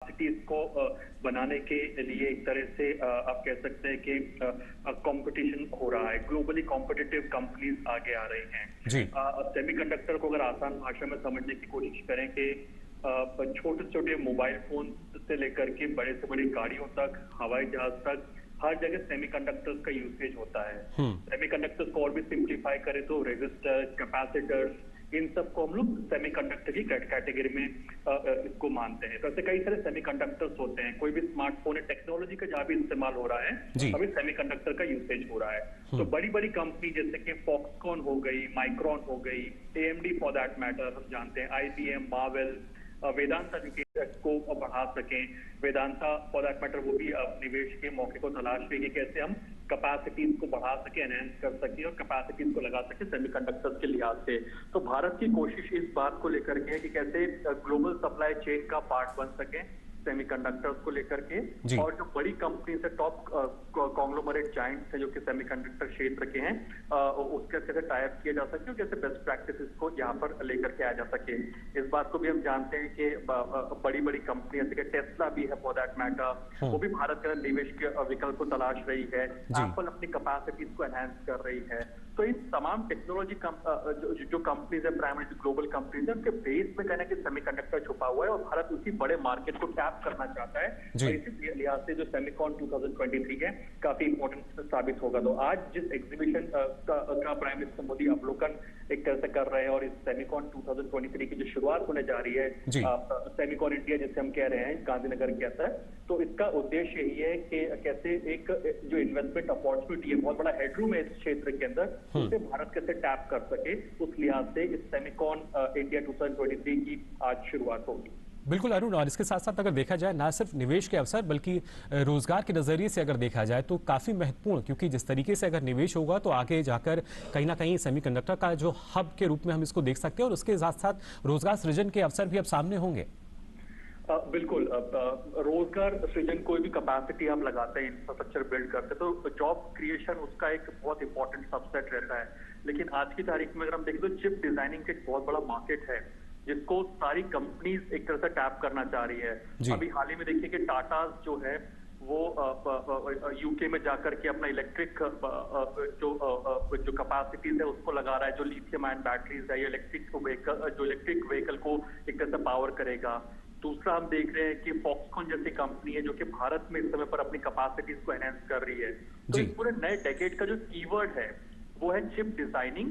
Capacities को बनाने के लिए एक तरह से आप कह सकते हैं कि कंपटीशन हो रहा है। ग्लोबली कॉम्पिटिटिव कंपनीज आगे आ रही हैं। सेमीकंडक्टर को अगर आसान भाषा में समझने की कोशिश करें कि छोटे छोटे मोबाइल फोन से लेकर के बड़े से बड़ी गाड़ियों तक, हवाई जहाज तक, हर जगह सेमीकंडक्टर्स का यूसेज होता है। सेमीकंडक्टर्स को और भी सिंप्लीफाई करें तो रेजिस्टर, कैपेसिटर्स, इन सबको हम लोग सेमीकंडक्टर की कैटेगरी में इसको मानते हैं। तो ऐसे कई सारे सेमीकंडक्टर्स होते हैं। कोई भी स्मार्टफोन है, टेक्नोलॉजी का जहां भी इस्तेमाल हो रहा है, अभी सेमीकंडक्टर का यूसेज हो रहा है। तो बड़ी बड़ी कंपनी जैसे कि फॉक्सकॉन हो गई, माइक्रॉन हो गई, एएमडी फॉर दैट मैटर हम जानते हैं, आईबीएम, मार्वेल, वेदांता को बढ़ा सकें। वेदांता फॉर दैट मैटर वो भी निवेश के मौके को तलाश रही है, कैसे हम कैपेसिटीज को बढ़ा सके, एनहेंस कर सके और कैपेसिटीज को लगा सके सेमीकंडक्टर्स के लिहाज से। तो भारत की कोशिश इस बात को लेकर के है कि कैसे ग्लोबल सप्लाई चेन का पार्ट बन सके सेमीकंडक्टर्स को लेकर के, और जो बड़ी कंपनीज है, टॉप कॉन्ग्लोमरेट जायंट्स है जो कि सेमीकंडक्टर क्षेत्र के हैं, उसके कैसे टाइप किया जा सके और कैसे बेस्ट प्रैक्टिसेस को यहाँ पर लेकर के आ जा सके। इस बात को भी हम जानते हैं कि बड़ी बड़ी कंपनी जैसे कि टेस्ला भी है फॉर दैट मैटर, वो भी भारत के अंदर निवेश के विकल्प को तलाश रही है। एप्पल अपनी कैपेसिटीज को एनहांस कर रही है। तो इन तमाम टेक्नोलॉजी जो कंपनीज है, प्राइमरी ग्लोबल कंपनीज है, उनके बेस में कहना कि सेमीकंडक्टर छुपा हुआ है और भारत उसी बड़े मार्केट को टैप करना चाहता है। और इसी लिहाज से जो सेमिकॉन 2023 है काफी इंपॉर्टेंट साबित होगा। तो आज जिस एग्जीबिशन का प्राइम मिनिस्टर मोदी अवलोकन एक तरह से कर रहे हैं और इस सेमिकॉन 2023 की जो शुरुआत होने जा रही है, सेमिकॉन इंडिया जिसे हम कह रहे हैं गांधीनगर के अंदर, तो इसका उद्देश्य यही है कि कैसे एक जो इन्वेस्टमेंट अपॉर्चुनिटी है, बहुत बड़ा हेडरूम है इस क्षेत्र के अंदर, उसे भारत कैसे टैप कर सके, उस लिहाज से इस सेमिकॉन इंडिया 2023 की आज शुरुआत होगी। बिल्कुल अरुण, और इसके साथ साथ अगर देखा जाए ना सिर्फ निवेश के अवसर बल्कि रोजगार के नजरिए से अगर देखा जाए तो काफी महत्वपूर्ण, क्योंकि जिस तरीके से अगर निवेश होगा तो आगे जाकर कहीं ना कहीं सेमीकंडक्टर का जो हब के रूप में हम इसको देख सकते हैं और उसके साथ साथ रोजगार सृजन के अवसर भी अब सामने होंगे। बिल्कुल, रोजगार सृजन, कोई भी कैपेसिटी आप लगाते हैं, इंफ्रास्ट्रक्चर बिल्ड करते हैं, तो जॉब क्रिएशन उसका एक बहुत इंपॉर्टेंट सबसेट रहता है। लेकिन आज की तारीख में अगर हम देखें तो चिप डिजाइनिंग का एक बहुत बड़ा मार्केट है जिसको सारी कंपनीज एक तरह से टैप करना चाह रही है। अभी हाल ही में देखिए कि टाटा जो है वो यूके में जाकर के अपना इलेक्ट्रिक जो कैपेसिटीज है उसको लगा रहा है, जो लिथियम आयन बैटरीज है, इलेक्ट्रिक व्हीकल को एक तरह से पावर करेगा। दूसरा हम देख रहे हैं कि फॉक्सकॉन जैसी कंपनी है जो कि भारत में इस समय पर अपनी कैपेसिटीज को एनहांस कर रही है। तो इस पूरे नए डेकेड का जो कीवर्ड है वो है चिप डिजाइनिंग,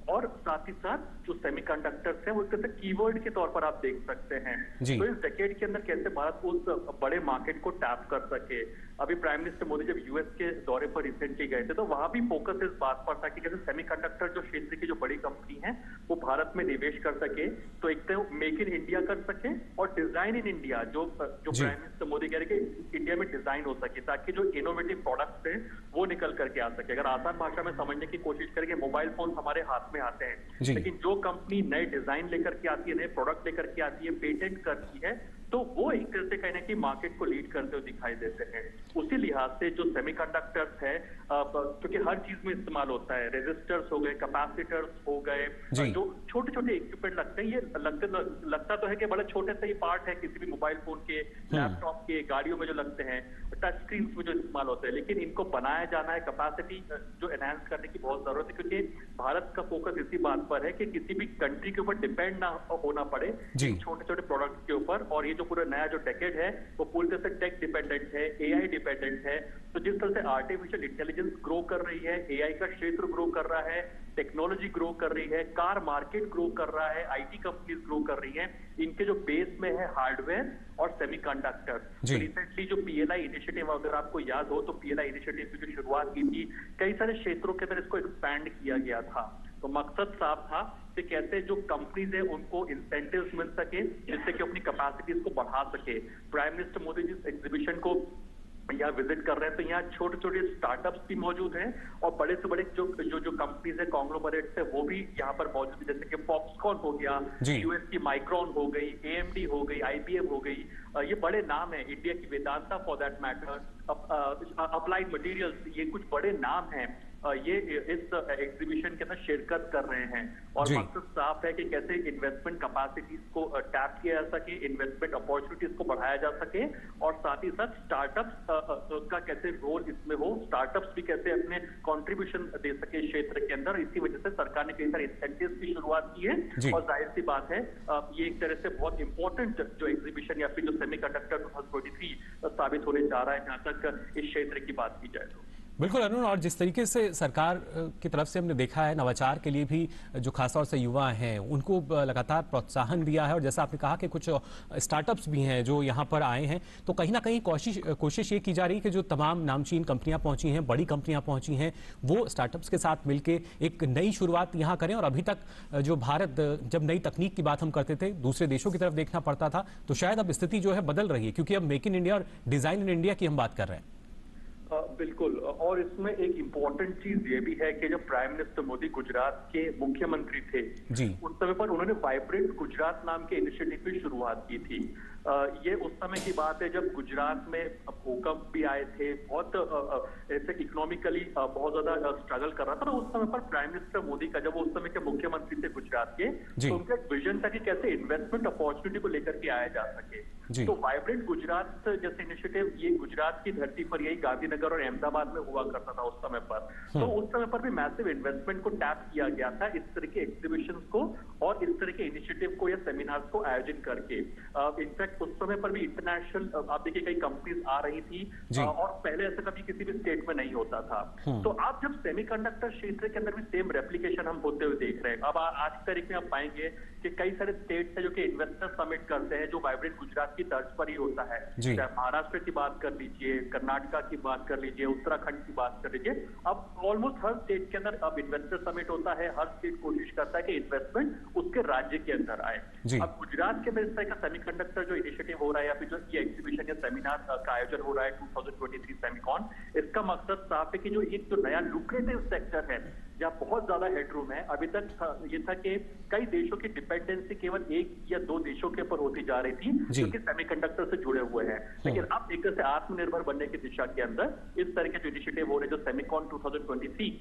और साथ ही साथ जो सेमीकंडक्टर्स हैं वो एक तरह से कीवर्ड के तौर पर आप देख सकते हैं। तो इस डेकेड के अंदर कैसे भारत उस बड़े मार्केट को टैप कर सके। अभी प्राइम मिनिस्टर मोदी जब यूएस के दौरे पर रिसेंटली गए थे तो वहां भी फोकस इस बात पर था कि कैसे सेमीकंडक्टर जो क्षेत्र की जो बड़ी कंपनी है वो भारत में निवेश कर सके, तो एक तो मेक इन इंडिया कर सके और डिजाइन इन इंडिया, जो प्राइम मिनिस्टर मोदी कह रहे कि इंडिया में डिजाइन हो सके ताकि जो इनोवेटिव प्रोडक्ट्स हैं वो निकल करके आ सके। अगर आसान भाषा में समझने की कोशिश करेंगे, मोबाइल फोन हमारे हाथ में आते हैं, लेकिन जो कंपनी नए डिजाइन लेकर के आती है, नए प्रोडक्ट लेकर के आती है, पेटेंट करती है, तो वो एक तरह से कहना कि मार्केट को लीड करते हुए दिखाई देते हैं। उसी लिहाज से जो सेमीकंडक्टर्स है, क्योंकि हर चीज में इस्तेमाल होता है, रेजिस्टर्स हो गए, कैपेसिटर्स हो गए, जो छोटे छोटे इक्विपमेंट लगते हैं, ये लगता तो है कि बड़े छोटे से ही पार्ट है किसी भी मोबाइल फोन के, लैपटॉप के, गाड़ियों में जो लगते हैं, टच स्क्रीन में जो इस्तेमाल होते हैं, लेकिन इनको बनाया जाना है, कैपेसिटी जो एनहांस करने की बहुत जरूरत है, क्योंकि भारत का फोकस इसी बात पर है कि किसी भी कंट्री के ऊपर डिपेंड ना होना पड़े छोटे छोटे प्रोडक्ट के ऊपर। और ये जो पूरा नया जो डेकेड है वो पूरी तरह से टेक डिपेंडेंट है, एआई डिपेंडेंट है। तो जिस तरह से आर्टिफिशियल इंटेलिजेंस ग्रो कर रही है, एआई का क्षेत्र ग्रो कर रहा है, टेक्नोलॉजी ग्रो कर रही है, कार मार्केट ग्रो कर रहा है, आईटी कंपनीज ग्रो कर रही हैं, इनके जो बेस में है हार्डवेयर और सेमीकंडक्टर। रिसेंटली जो पीएलआई इनिशिएटिव, अगर आपको याद हो तो पीएलआई इनिशिएटिव की जो शुरुआत की थी, कई सारे क्षेत्रों के अंदर इसको एक्सपैंड किया गया था। तो मकसद साफ था कि कैसे जो कंपनीज है उनको इंसेंटिव्स मिल सके जिससे कि अपनी कैपेसिटीज को बढ़ा सके। प्राइम मिनिस्टर मोदी जिस एग्जीबिशन को यहाँ विजिट कर रहे हैं तो यहाँ छोटे छोटे स्टार्टअप्स भी मौजूद हैं और बड़े से बड़े जो कंपनीज है, कॉन्ग्लोमरेट्स है, वो भी यहाँ पर मौजूद है, जैसे कि फॉक्सकॉन हो गया, यूएस की माइक्रॉन हो गई, एएमडी हो गई, आईबीएम हो गई, ये बड़े नाम है, इंडिया की Vedanta for that matter, applied materials, ये कुछ बड़े नाम हैं ये इस एग्जीबिशन के अंदर शिरकत कर रहे हैं और मकसद साफ है कि कैसे इन्वेस्टमेंट कैपेसिटीज को टैप किया जा सके, इन्वेस्टमेंट अपॉर्चुनिटीज को बढ़ाया जा सके और साथ ही साथ स्टार्टअप्स का कैसे रोल इसमें हो, स्टार्टअप्स भी कैसे अपने कंट्रीब्यूशन दे सके क्षेत्र के अंदर। इसी वजह से सरकार ने कई सारे इंसेंटिव्स की शुरुआत की है और जाहिर सी बात है ये एक तरह से बहुत इंपॉर्टेंट जो एग्जीबिशन या फिर जो सेमीकंडक्टर 2023 साबित होने जा रहा है जहां तक इस क्षेत्र की बात की जाए तो। बिल्कुल अरुण, और जिस तरीके से सरकार की तरफ से हमने देखा है नवाचार के लिए भी जो खासतौर से युवा हैं उनको लगातार प्रोत्साहन दिया है और जैसा आपने कहा कि कुछ स्टार्टअप्स भी हैं जो यहाँ पर आए हैं, तो कहीं ना कहीं कोशिश ये की जा रही है कि जो तमाम नामचीन कंपनियां पहुंची हैं, बड़ी कंपनियां पहुंची हैं, वो स्टार्टअप्स के साथ मिलकर एक नई शुरुआत यहाँ करें। और अभी तक जो भारत जब नई तकनीक की बात हम करते थे दूसरे देशों की तरफ देखना पड़ता था, तो शायद अब स्थिति जो है बदल रही है क्योंकि अब मेक इन इंडिया और डिजाइन इन इंडिया की हम बात कर रहे हैं। बिल्कुल, और इसमें एक इम्पोर्टेंट चीज ये भी है कि जब प्राइम मिनिस्टर मोदी गुजरात के मुख्यमंत्री थे उस समय पर उन्होंने वाइब्रेंट गुजरात नाम के इनिशिएटिव की शुरुआत की थी। ये उस समय की बात है जब गुजरात में भूकंप भी आए थे, बहुत ऐसे इकोनॉमिकली बहुत ज्यादा स्ट्रगल कर रहा था। तो उस समय पर प्राइम मिनिस्टर मोदी का जब वो उस समय के मुख्यमंत्री थे गुजरात के, तो उनका एक विजन था कि कैसे इन्वेस्टमेंट अपॉर्चुनिटी को लेकर के आया जा सके। तो वाइब्रेंट गुजरात जैसे इनिशिएटिव ये गुजरात की धरती पर यही गांधीनगर और अहमदाबाद में हुआ करता था उस समय पर। तो उस समय पर भी मैसिव इन्वेस्टमेंट को टैप किया गया था इस तरह के एग्जीबिशंस को और इस तरह के इनिशिएटिव को या सेमिनार्स को आयोजन करके। इनफैक्ट उस समय पर भी इंटरनेशनल आप देखिए कई कंपनीज आ रही थी और पहले ऐसा कभी किसी भी स्टेट में नहीं होता था। तो आप जब सेमीकंडक्टर क्षेत्र के अंदर भी सेम रेप्लिकेशन हम होते हुए देख रहे हैं। अब आज की तारीख में आप पाएंगे कि कई सारे स्टेट्स है जो कि इन्वेस्टर समिट करते हैं जो वाइब्रेंट गुजरात की तर्ज पर ही होता है। चाहे महाराष्ट्र की बात कर लीजिए, कर्नाटका की बात कर लीजिए, उत्तराखंड की बात कर लीजिए, अब ऑलमोस्ट हर स्टेट के अंदर अब इन्वेस्टर समिट होता है। हर स्टेट कोशिश करता है कि इन्वेस्टमेंट उसके राज्य के अंदर आए। अब गुजरात के अंदर इस तरह का सेमीकंडक्टर जो इनिशिएटिव हो रहा है या फिर जो ये एग्जीबिशन या सेमिनार का आयोजन हो रहा है 2023 सेमिकॉन, इसका मकसद साफ है कि जो एक जो नया लुक्रेटिव सेक्टर है जहाँ बहुत ज्यादा हेडरूम है। अभी तक ये था कि कई देशों की डिपेंडेंसी केवल एक या दो देशों के ऊपर होती जा रही थी जो कि सेमीकंडक्टर से जुड़े हुए हैं, लेकिन अब एक तरह से आत्मनिर्भर बनने की दिशा के अंदर इस तरह के जो इनिशिएटिव हो रहे हैं जो सेमिकॉन 2023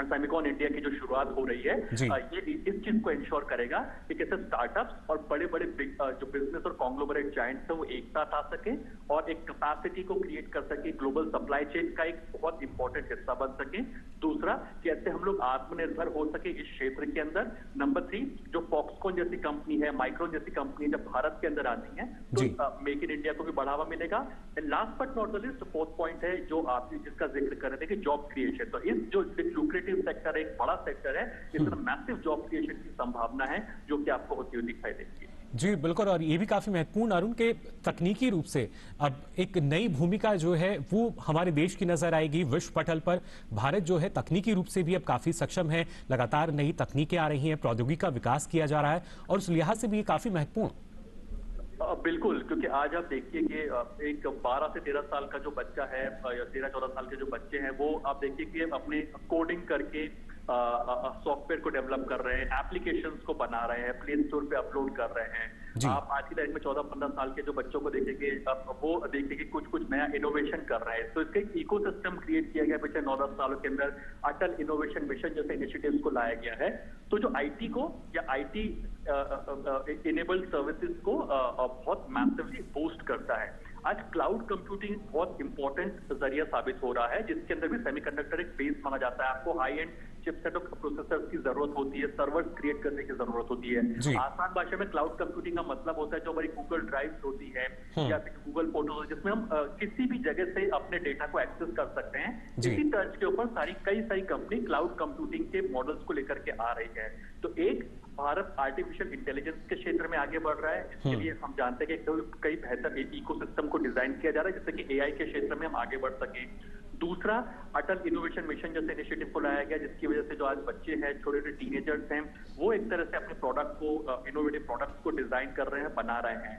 सेमिकॉन इंडिया की जो शुरुआत हो रही है, ये इस चीज को इंश्योर करेगा कि कैसे स्टार्टअप्स और बड़े बड़े जो बिजनेस और कॉन्ग्लोमरेट जायंट्स है वो एक साथ आ सके और एक कैपेसिटी को क्रिएट कर सके, ग्लोबल सप्लाई चेन का एक बहुत इंपॉर्टेंट हिस्सा बन सके। दूसरा, कैसे हम लोग आत्मनिर्भर हो सके इस क्षेत्र के अंदर। नंबर 3, जो फॉक्सकॉन जैसी कंपनी है, माइक्रोन जैसी कंपनी जब भारत के अंदर आती है तो मेक इन इंडिया को भी बढ़ावा मिलेगा। And last but not the list, fourth point है जो आप जिसका जिक्र कर रहे थे कि जॉब क्रिएशन। तो इस जो लुक्रेटिव सेक्टर है, एक बड़ा सेक्टर है, इसमें मैसिव जॉब क्रिएशन की संभावना है जो कि आपको होती हुई दिखाई देती है। जी बिल्कुल, और ये भी काफी महत्वपूर्ण अरुण के तकनीकी रूप से अब एक नई भूमिका जो है वो हमारे देश की नजर आएगी विश्व पटल पर। भारत जो है तकनीकी रूप से भी अब काफी सक्षम है, लगातार नई तकनीकें आ रही हैं, प्रौद्योगिकी का विकास किया जा रहा है और उस लिहाज से भी ये काफी महत्वपूर्ण। बिल्कुल, क्योंकि आज आप देखिए कि एक 12 से 13 साल का जो बच्चा है या 13-14 साल के जो बच्चे हैं वो आप देखिए कि अपने कोडिंग करके सॉफ्टवेयर को डेवलप कर रहे हैं, एप्लीकेशंस को बना रहे हैं, प्ले स्टोर पे अपलोड कर रहे हैं। आप आज की तारीख में 14-15 साल के जो बच्चों को देखेंगे वो देखेंगे कुछ नया इनोवेशन कर रहे हैं। तो इसका एक इकोसिस्टम क्रिएट किया गया पिछले 9-10 सालों के अंदर। अटल इनोवेशन मिशन जैसे इनिशिएटिव्स को लाया गया है। तो जो आईटी को या आईटी इनेबल्ड सर्विसेज को बहुत मैसिवली बूस्ट करता है। आज क्लाउड कंप्यूटिंग बहुत इंपॉर्टेंट जरिया साबित हो रहा है जिसके अंदर भी सेमीकंडक्टर एक बेस माना जाता है। आपको हाई एंड चिपसेट और प्रोसेसर्स की जरूरत होती है, सर्वर्स क्रिएट करने की जरूरत होती है। आसान भाषा में क्लाउड कंप्यूटिंग का मतलब होता है जो हमारी गूगल ड्राइव होती है या फिर गूगल फोटो जिसमें हम किसी भी जगह से अपने डेटा को एक्सेस कर सकते हैं। इसी तर्ज के ऊपर कई सारी कंपनी क्लाउड कंप्यूटिंग के मॉडल्स को लेकर के आ रही है। तो एक, भारत आर्टिफिशियल इंटेलिजेंस के क्षेत्र में आगे बढ़ रहा है। इसके लिए हम जानते हैं कि कई बेहतर इकोसिस्टम को डिजाइन किया जा रहा है जिससे कि एआई के क्षेत्र में हम आगे बढ़ सके। दूसरा, अटल इनोवेशन मिशन जैसे इनिशिएटिव को लाया गया जिसकी वजह से जो आज बच्चे हैं, छोटे छोटे टीनेजर्स हैं, वो एक तरह से अपने प्रोडक्ट को इनोवेटिव प्रोडक्ट्स को डिजाइन कर रहे हैं, बना रहे हैं।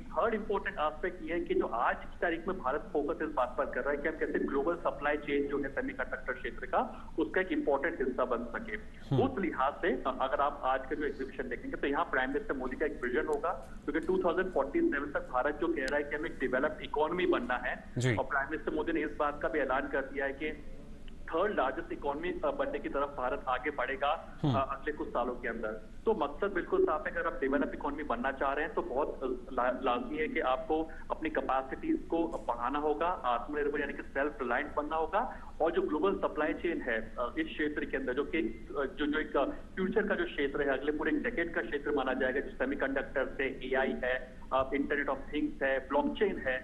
थर्ड इंपॉर्टेंट एस्पेक्ट ये है कि जो आज की तारीख में भारत फोकस इस बात पर कर रहा है कि हम कैसे ग्लोबल सप्लाई चेन जो है सेमीकंडक्टर क्षेत्र का उसका एक इंपॉर्टेंट हिस्सा बन सके। उस लिहाज से अगर आप आज का जो एग्जीबिशन देखेंगे तो यहाँ प्राइम मिनिस्टर मोदी का एक विजन होगा क्योंकि 2047 तक भारत जो कह रहा है कि हमें एक डेवलप्ड इकोनॉमी बनना है और प्राइम मिनिस्टर मोदी ने इस बात का भी ऐलान कर दिया है कि थर्ड लार्जेस्ट इकोनॉमी बनने की तरफ भारत आगे बढ़ेगा अगले कुछ सालों के अंदर। तो मकसद बिल्कुल साफ है, अगर आप डेवलप इकोनॉमी बनना चाह रहे हैं तो बहुत लाजमी है कि आपको अपनी कैपेसिटीज को बढ़ाना होगा, आत्मनिर्भर यानी कि सेल्फ रिलायंट बनना होगा, और जो ग्लोबल सप्लाई चेन है इस क्षेत्र के अंदर, जो एक फ्यूचर का जो क्षेत्र है, अगले पूरे एक डेकेड का क्षेत्र माना जाएगा, जो सेमीकंडक्टर है, एआई है, इंटरनेट ऑफ थिंग्स है, ब्लॉकचेन है,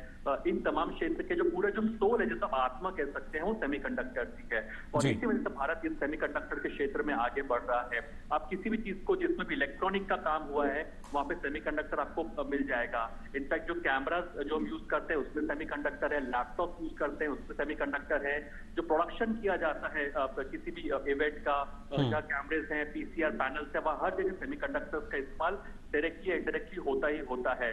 इन तमाम क्षेत्र के जो पूरा जो सोल है, जिसका आत्मा कह सकते हैं, वो सेमीकंडक्टर है। और इसी वजह से भारत इस सेमीकंडक्टर के क्षेत्र में आगे बढ़ रहा है। आप किसी भी चीज को जिसमें भी इलेक्ट्रॉनिक का काम हुआ है वहां पे सेमीकंडक्टर आपको मिल जाएगा। इनफैक्ट जो कैमराज जो हम यूज करते हैं उसमें सेमीकंडक्टर है, लैपटॉप यूज करते हैं उसमें सेमीकंडक्टर है, जो प्रोडक्शन किया जाता है किसी भी इवेंट का, जहाँ कैमरेज हैं, पीसीआर पैनल्स है, वहाँ हर जगह सेमीकंडक्टर्स का इस्तेमाल डायरेक्टली या इनडायरेक्टली होता ही होता है।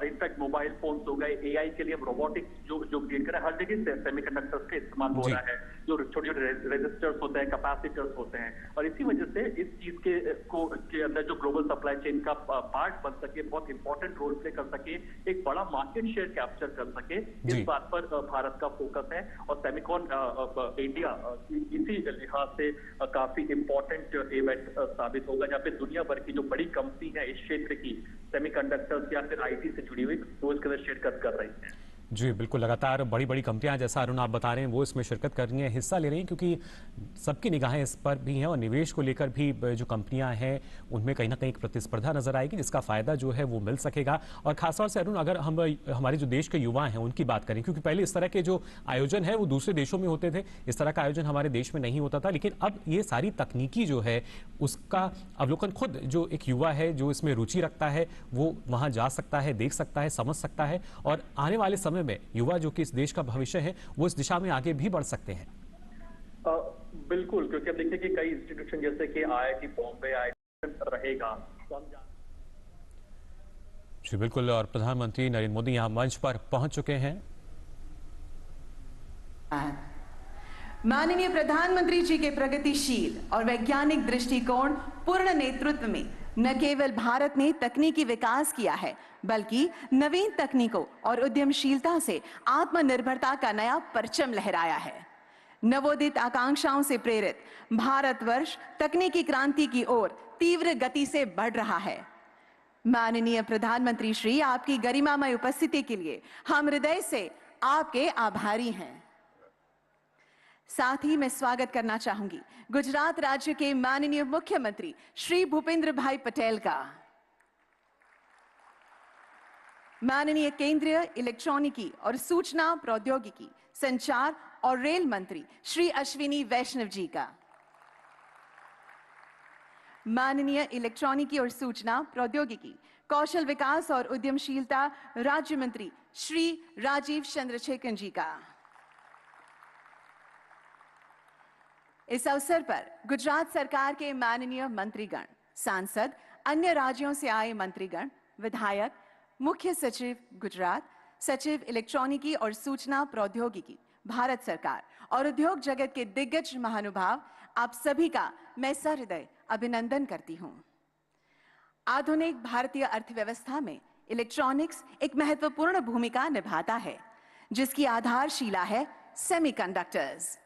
इनफैक्ट मोबाइल फोन हो गए, एआई के लिए रोबोटिक्स जो क्रिएट कर रहा है, हर जगह सेमीकंडक्टर्स का इस्तेमाल हो रहा है, जो छोटे छोटे रेजिस्टर्स होते हैं, कैपेसिटर्स होते हैं। और इसी वजह से इस चीज के अंदर जो ग्लोबल सप्लाई चेन का पार्ट बन सके, बहुत इंपॉर्टेंट रोल प्ले कर सके, एक बड़ा मार्केट शेयर कैप्चर कर सके, इस बात पर भारत का फोकस है। और सेमिकॉन इंडिया इसी लिहाज से काफी इंपॉर्टेंट इवेंट साबित होगा, जहाँ पे दुनिया भर की जो बड़ी कंपनी है इस क्षेत्र की, सेमीकंडक्टर्स या फिर आईटी से जुड़ी हुई, वो इसके अंदर शिरकत कर रही है। जी बिल्कुल, लगातार बड़ी बड़ी कंपनियां, जैसा अरुण आप बता रहे हैं, वो इसमें शिरकत कर रही हैं, हिस्सा ले रही हैं, क्योंकि सबकी निगाहें इस पर भी हैं और निवेश को लेकर भी जो कंपनियां हैं उनमें कहीं ना कहीं एक प्रतिस्पर्धा नजर आएगी, जिसका फायदा जो है वो मिल सकेगा। और खासतौर से अरुण, अगर हम हमारे जो देश के युवा हैं उनकी बात करें, क्योंकि पहले इस तरह के जो आयोजन है वो दूसरे देशों में होते थे, इस तरह का आयोजन हमारे देश में नहीं होता था, लेकिन अब ये सारी तकनीकी जो है उसका अवलोकन खुद जो एक युवा है जो इसमें रुचि रखता है वो वहां जा सकता है, देख सकता है, समझ सकता है, और आने वाले समय में युवा जो कि इस देश का भविष्य है वो इस दिशा में आगे भी बढ़ सकते हैं। बिल्कुल, क्योंकि अब देखिए कि कई इंस्टीट्यूशन जैसे कि आईआईटी बॉम्बे रहेगा, तो हम जी बिल्कुल, और प्रधानमंत्री नरेंद्र मोदी यहाँ मंच पर पहुंच चुके हैं। माननीय प्रधानमंत्री जी के प्रगतिशील और वैज्ञानिक दृष्टिकोण पूर्ण नेतृत्व में न केवल भारत ने तकनीकी विकास किया है, बल्कि नवीन तकनीकों और उद्यमशीलता से आत्मनिर्भरता का नया परचम लहराया है। नवोदित आकांक्षाओं से प्रेरित भारतवर्ष तकनीकी क्रांति की ओर तीव्र गति से बढ़ रहा है। माननीय प्रधानमंत्री श्री, आपकी गरिमामय उपस्थिति के लिए हम हृदय से आपके आभारी हैं। साथ ही मैं स्वागत करना चाहूंगी गुजरात राज्य के माननीय मुख्यमंत्री श्री भूपेंद्र भाई पटेल का, माननीय केंद्रीय इलेक्ट्रॉनिकी और सूचना प्रौद्योगिकी, संचार और रेल मंत्री श्री अश्विनी वैष्णव जी का, माननीय इलेक्ट्रॉनिकी और सूचना प्रौद्योगिकी, कौशल विकास और उद्यमशीलता राज्य मंत्री श्री राजीव चंद्रशेखर जी का। इस अवसर पर गुजरात सरकार के माननीय मंत्रीगण, सांसद, अन्य राज्यों से आए मंत्रीगण, विधायक, मुख्य सचिव गुजरात, सचिव इलेक्ट्रॉनिकी और सूचना प्रौद्योगिकी भारत सरकार और उद्योग जगत के दिग्गज महानुभाव, आप सभी का मैं सहृदय अभिनंदन करती हूं। आधुनिक भारतीय अर्थव्यवस्था में इलेक्ट्रॉनिक्स एक महत्वपूर्ण भूमिका निभाता है, जिसकी आधारशिला है सेमीकंडक्टर्स।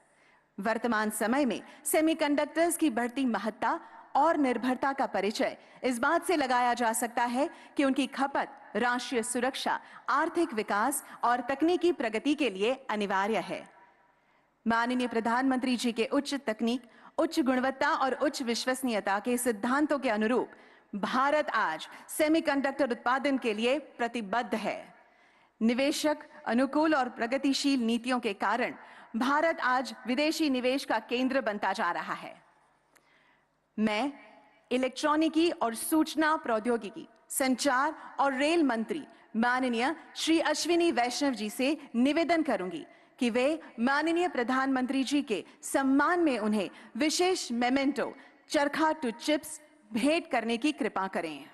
वर्तमान समय में सेमीकंडक्टर्स की बढ़ती महत्ता और निर्भरता का परिचय इस बात से लगाया जा सकता है कि उनकी खपत राष्ट्रीय सुरक्षा, आर्थिक विकास और तकनीकी प्रगति के लिए अनिवार्य है। माननीय प्रधानमंत्री जी के उच्च तकनीक, उच्च गुणवत्ता और उच्च विश्वसनीयता के सिद्धांतों के अनुरूप भारत आज सेमीकंडक्टर उत्पादन के लिए प्रतिबद्ध है। निवेशक अनुकूल और प्रगतिशील नीतियों के कारण भारत आज विदेशी निवेश का केंद्र बनता जा रहा है। मैं इलेक्ट्रॉनिकी और सूचना प्रौद्योगिकी, संचार और रेल मंत्री माननीय श्री अश्विनी वैष्णव जी से निवेदन करूंगी कि वे माननीय प्रधानमंत्री जी के सम्मान में उन्हें विशेष मेमेंटो चरखा टू चिप्स भेंट करने की कृपा करें।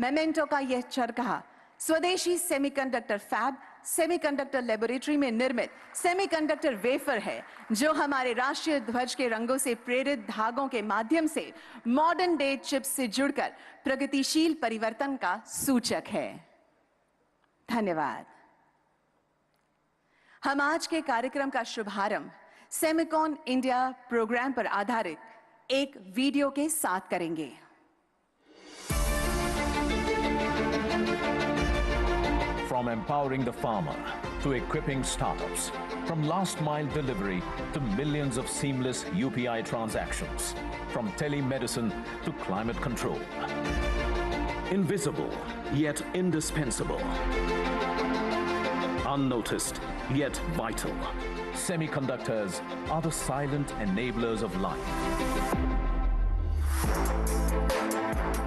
मेमेंटो का यह चरखा स्वदेशी सेमीकंडक्टर फैब सेमीकंडक्टर लेबोरेटरी में निर्मित सेमीकंडक्टर वेफर है, जो हमारे राष्ट्रीय ध्वज के रंगों से प्रेरित धागों के माध्यम से मॉडर्न डे चिप्स से जुड़कर प्रगतिशील परिवर्तन का सूचक है। धन्यवाद। हम आज के कार्यक्रम का शुभारंभ सेमिकॉन इंडिया प्रोग्राम पर आधारित एक वीडियो के साथ करेंगे। From empowering the farmer to equipping startups, from last mile delivery to millions of seamless UPI transactions, from telemedicine to climate control. Invisible, yet indispensable. Unnoticed, yet vital. Semiconductors are the silent enablers of life.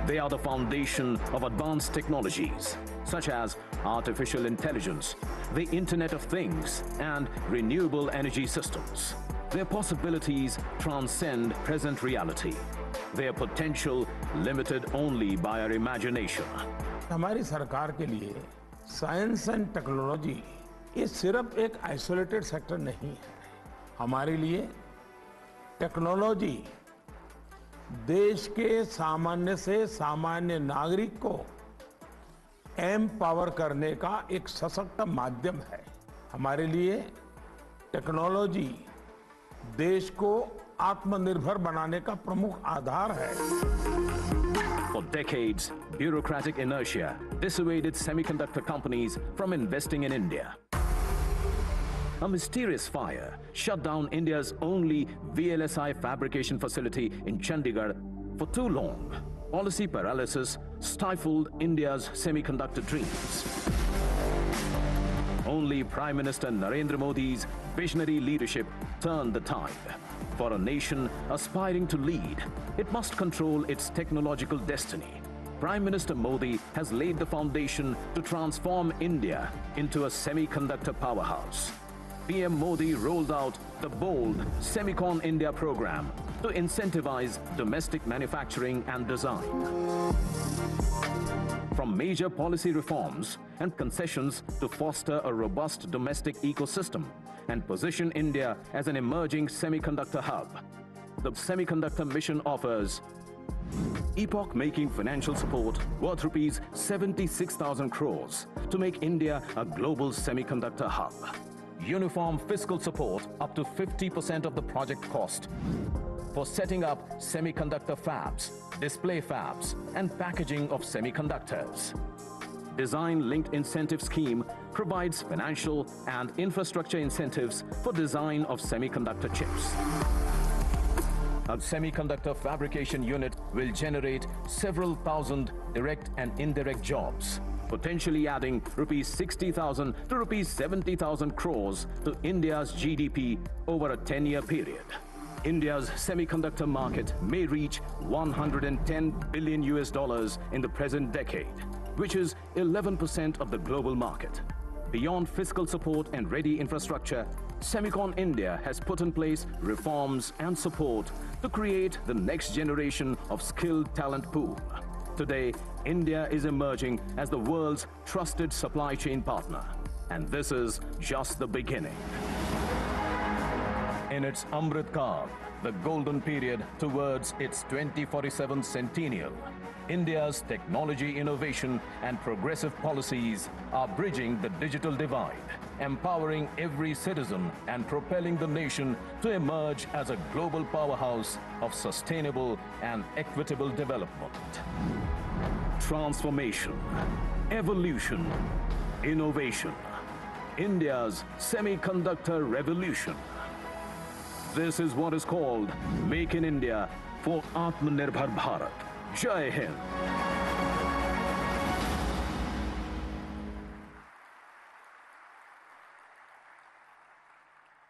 They are the foundation of advanced technologies, such as artificial intelligence, the Internet of Things, and renewable energy systems. Their possibilities transcend present reality. Their potential limited only by our imagination. हमारी सरकार के लिए science and technology ये सिर्फ एक isolated sector नहीं है। हमारे लिए टेक्नोलॉजी देश के सामान्य से सामान्य नागरिक को एम्पावर करने का एक सशक्त माध्यम है। हमारे लिए टेक्नोलॉजी देश को आत्मनिर्भर बनाने का प्रमुख आधार है। For decades, bureaucratic inertia dissuaded semiconductor companies from investing in India. A mysterious fire shut down India's only VLSI fabrication facility in Chandigarh for too long. Policy paralysis stifled India's semiconductor dreams. Only Prime Minister Narendra Modi's visionary leadership turned the tide. For a nation aspiring to lead, it must control its technological destiny. Prime Minister Modi has laid the foundation to transform India into a semiconductor powerhouse. PM Modi rolled out the bold Semicon India program to incentivize domestic manufacturing and design. From major policy reforms and concessions to foster a robust domestic ecosystem and position India as an emerging semiconductor hub, the Semiconductor Mission offers epoch-making financial support worth rupees 76,000 crores to make India a global semiconductor hub. Uniform fiscal support up to 50% of the project cost for setting up semiconductor fabs, display fabs, and packaging of semiconductors. Design-linked incentive scheme provides financial and infrastructure incentives for design of semiconductor chips. A semiconductor fabrication unit will generate several thousand direct and indirect jobs, potentially adding rupees 60,000 to rupees 70,000 crores to India's GDP over a 10-year period. India's semiconductor market may reach $110 billion in the present decade, which is 11% of the global market. Beyond fiscal support and ready infrastructure, Semicon India has put in place reforms and support to create the next generation of skilled talent pool. Today, India is emerging as the world's trusted supply chain partner, and this is just the beginning. In its Amrit Kaal, the golden period towards its 2047 centennial, India's technology innovation and progressive policies are bridging the digital divide, empowering every citizen and propelling the nation to emerge as a global powerhouse of sustainable and equitable development. Transformation, evolution, innovation. India's semiconductor revolution. This is what is called Make in India for Atmanirbhar Bharat. Jai Hind.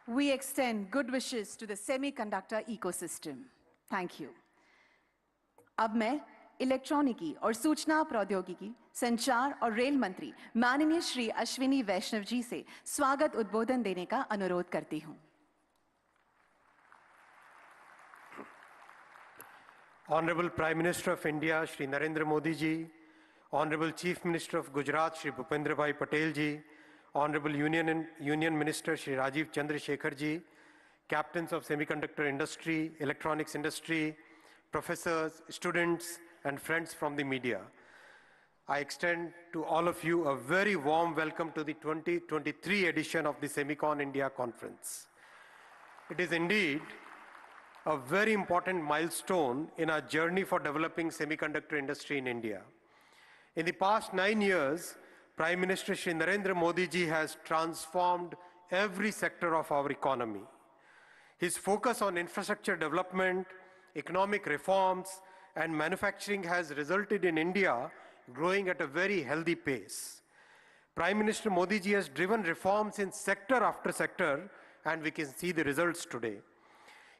We extend good wishes to the semiconductor ecosystem. Thank you. अब मैं इलेक्ट्रॉनिकी और सूचना प्रौद्योगिकी, संचार और rail मंत्री माननीय श्री अश्विनी वैष्णव जी से स्वागत उद्बोधन देने का अनुरोध करती हूं। Honorable Prime Minister of India, Shri Narendra Modi ji, Honorable Chief Minister of Gujarat, Shri Bhupendra Bhai Patel ji, Honorable Union Minister Shri Rajiv Chandrasekhar ji, captains of semiconductor industry, electronics industry, professors, students, and friends from the media. I extend to all of you a very warm welcome to the 2023 edition of the Semicon India Conference. It is indeed a very important milestone in our journey for developing semiconductor industry in India. In the past 9 years, Prime Minister Shri Narendra Modi ji has transformed every sector of our economy. His focus on infrastructure development, economic reforms, and manufacturing has resulted in India growing at a very healthy pace. Prime Minister Modi ji has driven reforms in sector after sector, and we can see the results today.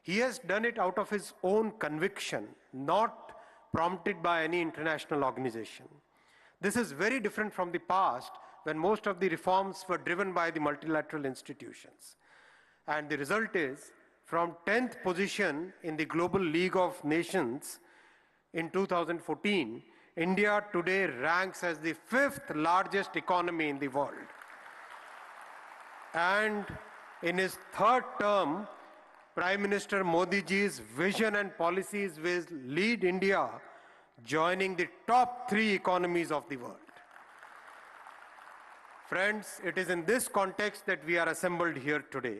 He has done it out of his own conviction, not prompted by any international organization. This is very different from the past, when most of the reforms were driven by the multilateral institutions. And the result is, from 10th position in the Global League of Nations in 2014, India today ranks as the 5th largest economy in the world. And in his third term, Prime Minister Modi ji's vision and policies will lead India joining the top 3 economies of the world. Friends, it is in this context that we are assembled here today.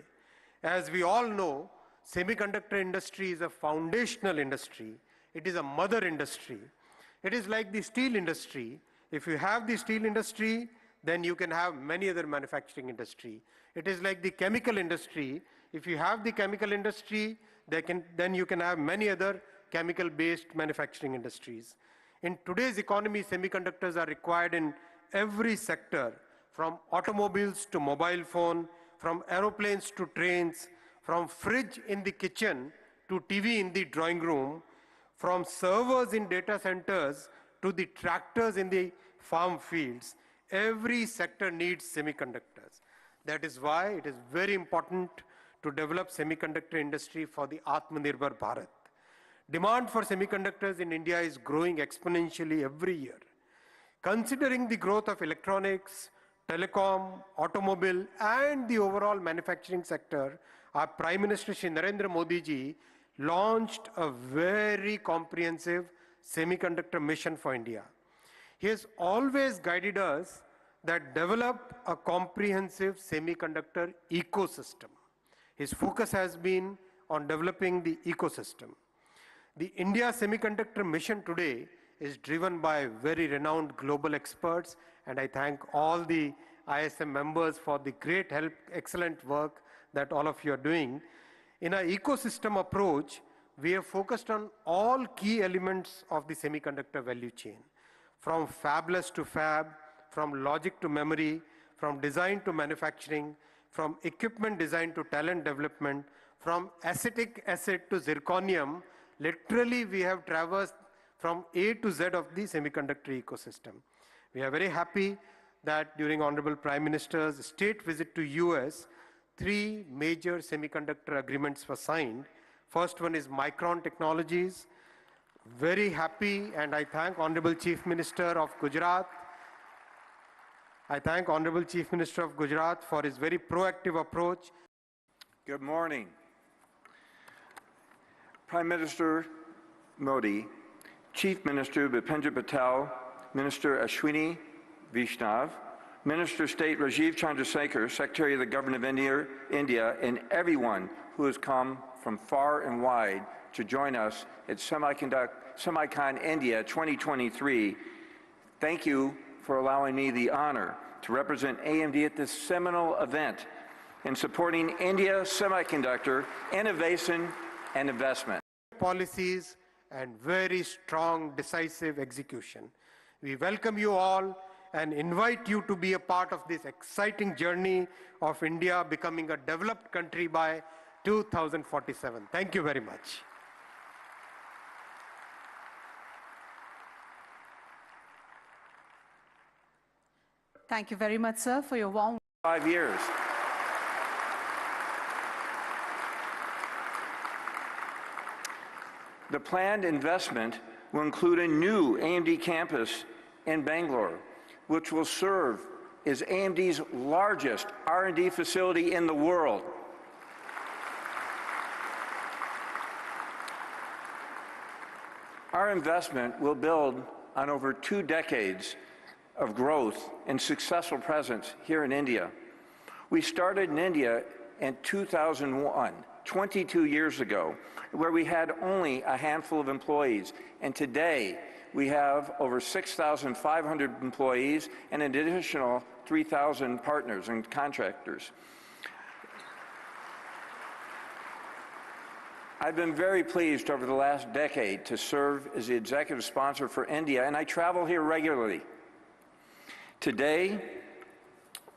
As we all know, semiconductor industry is a foundational industry. It is a mother industry. It is like the steel industry. If you have the steel industry, then you can have many other manufacturing industry. It is like the chemical industry. If you have the chemical industry, then you can have many other chemical-based manufacturing industries. In today's economy, semiconductors are required in every sector, from automobiles to mobile phone, from aeroplanes to trains, from fridge in the kitchen to TV in the drawing room, from servers in data centers to the tractors in the farm fields. Every sector needs semiconductors. That is why it is very important to develop semiconductor industry for the Atmanirbhar Bharat. Demand for semiconductors in India is growing exponentially every year. Considering the growth of electronics, telecom, automobile, and the overall manufacturing sector, our Prime Minister Shri Narendra Modi ji launched a very comprehensive semiconductor mission for India. He has always guided us that develop a comprehensive semiconductor ecosystem. His focus has been on developing the ecosystem. The India Semiconductor Mission today is driven by very renowned global experts, and I thank all the ISM members for the great help, excellent work that all of you are doing. In our ecosystem approach, we have focused on all key elements of the semiconductor value chain, from fabless to fab, from logic to memory, from design to manufacturing, from equipment design to talent development, from acetic acid to zirconium. Literally, we have traversed from A to Z of the semiconductor ecosystem. We are very happy that during Honorable Prime Minister's state visit to US, 3 major semiconductor agreements were signed. First one is Micron Technologies. Very happy, and I thank Honorable Chief Minister of Gujarat. I thank Honorable Chief Minister of Gujarat for his very proactive approach. Good morning. Prime Minister Modi, Chief Minister Bhupendra Patel, Minister Ashwini Vaishnav, Minister of State Rajiv Chandrasekhar, Secretary of the Government of India, and everyone who has come from far and wide to join us at Semicon India 2023. Thank you for allowing me the honor to represent AMD at this seminal event in supporting India semiconductor innovation and investment. Policies and very strong, decisive execution. We welcome you all and invite you to be a part of this exciting journey of India becoming a developed country by 2047. Thank you very much. Thank you very much, sir, for your warm 5 years. The planned investment will include a new AMD campus in Bangalore, which will serve is AMD's largest R&D facility in the world. Our investment will build on over 2 decades of growth and successful presence here in India. We started in India in 2001, 22 years ago, where we had only a handful of employees. And today, we have over 6,500 employees and an additional 3,000 partners and contractors. I've been very pleased over the last decade to serve as the executive sponsor for India, and I travel here regularly. Today,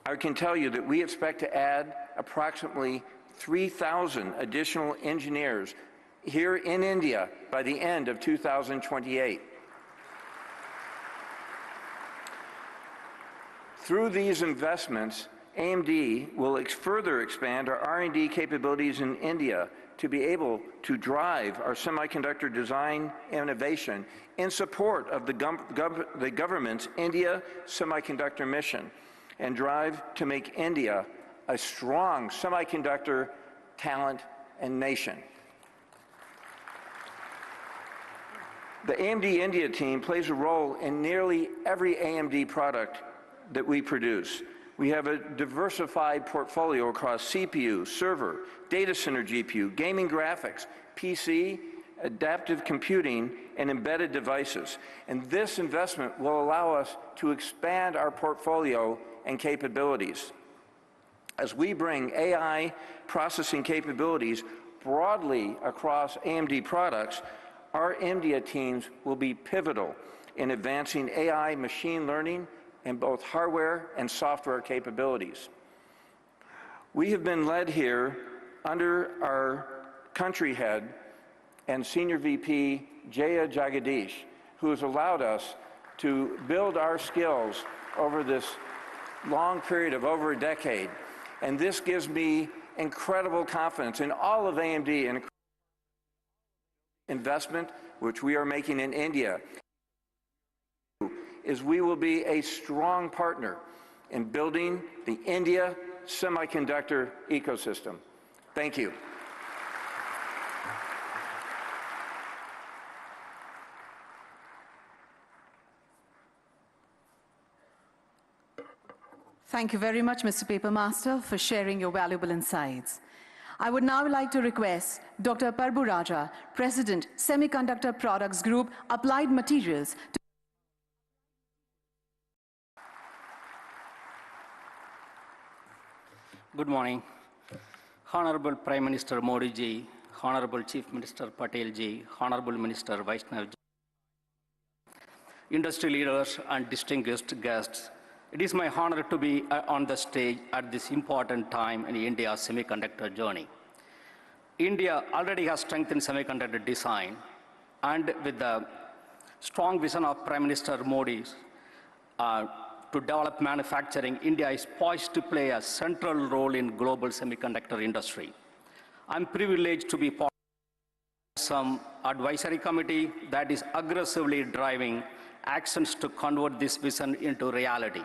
I can tell you that we expect to add approximately 3,000 additional engineers here in India by the end of 2028. Through these investments, AMD will further expand our R&D capabilities in India to be able to drive our semiconductor design innovation in support of the government's India Semiconductor Mission and drive to make India a strong semiconductor talent and nation. The AMD India team plays a role in nearly every AMD product that we produce. We have a diversified portfolio across CPU, server, data center GPU, gaming graphics, PC, adaptive computing, and embedded devices. And this investment will allow us to expand our portfolio and capabilities. As we bring AI processing capabilities broadly across AMD products, our India teams will be pivotal in advancing AI machine learning and both hardware and software capabilities. We have been led here under our country head and Senior VP, Jaya Jagadish, who has allowed us to build our skills over this long period of over a decade. And this gives me incredible confidence in all of AMD and investment, which we are making in India, is we will be a strong partner in building the India semiconductor ecosystem. Thank you. Thank you very much, Mr. Papermaster, for sharing your valuable insights. I would now like to request Dr. Parbu Raja, President, Semiconductor Products Group, Applied Materials, to Good morning. Honorable Prime Minister Modi ji, Honorable Chief Minister Patel ji, Honorable Minister Vaishnav ji, industry leaders and distinguished guests, it is my honor to be on the stage at this important time in India's semiconductor journey. India already has strengthened semiconductor design, and with the strong vision of Prime Minister Modi's to develop manufacturing, India is poised to play a central role in global semiconductor industry. I'm privileged to be part of some advisory committee that is aggressively driving actions to convert this vision into reality.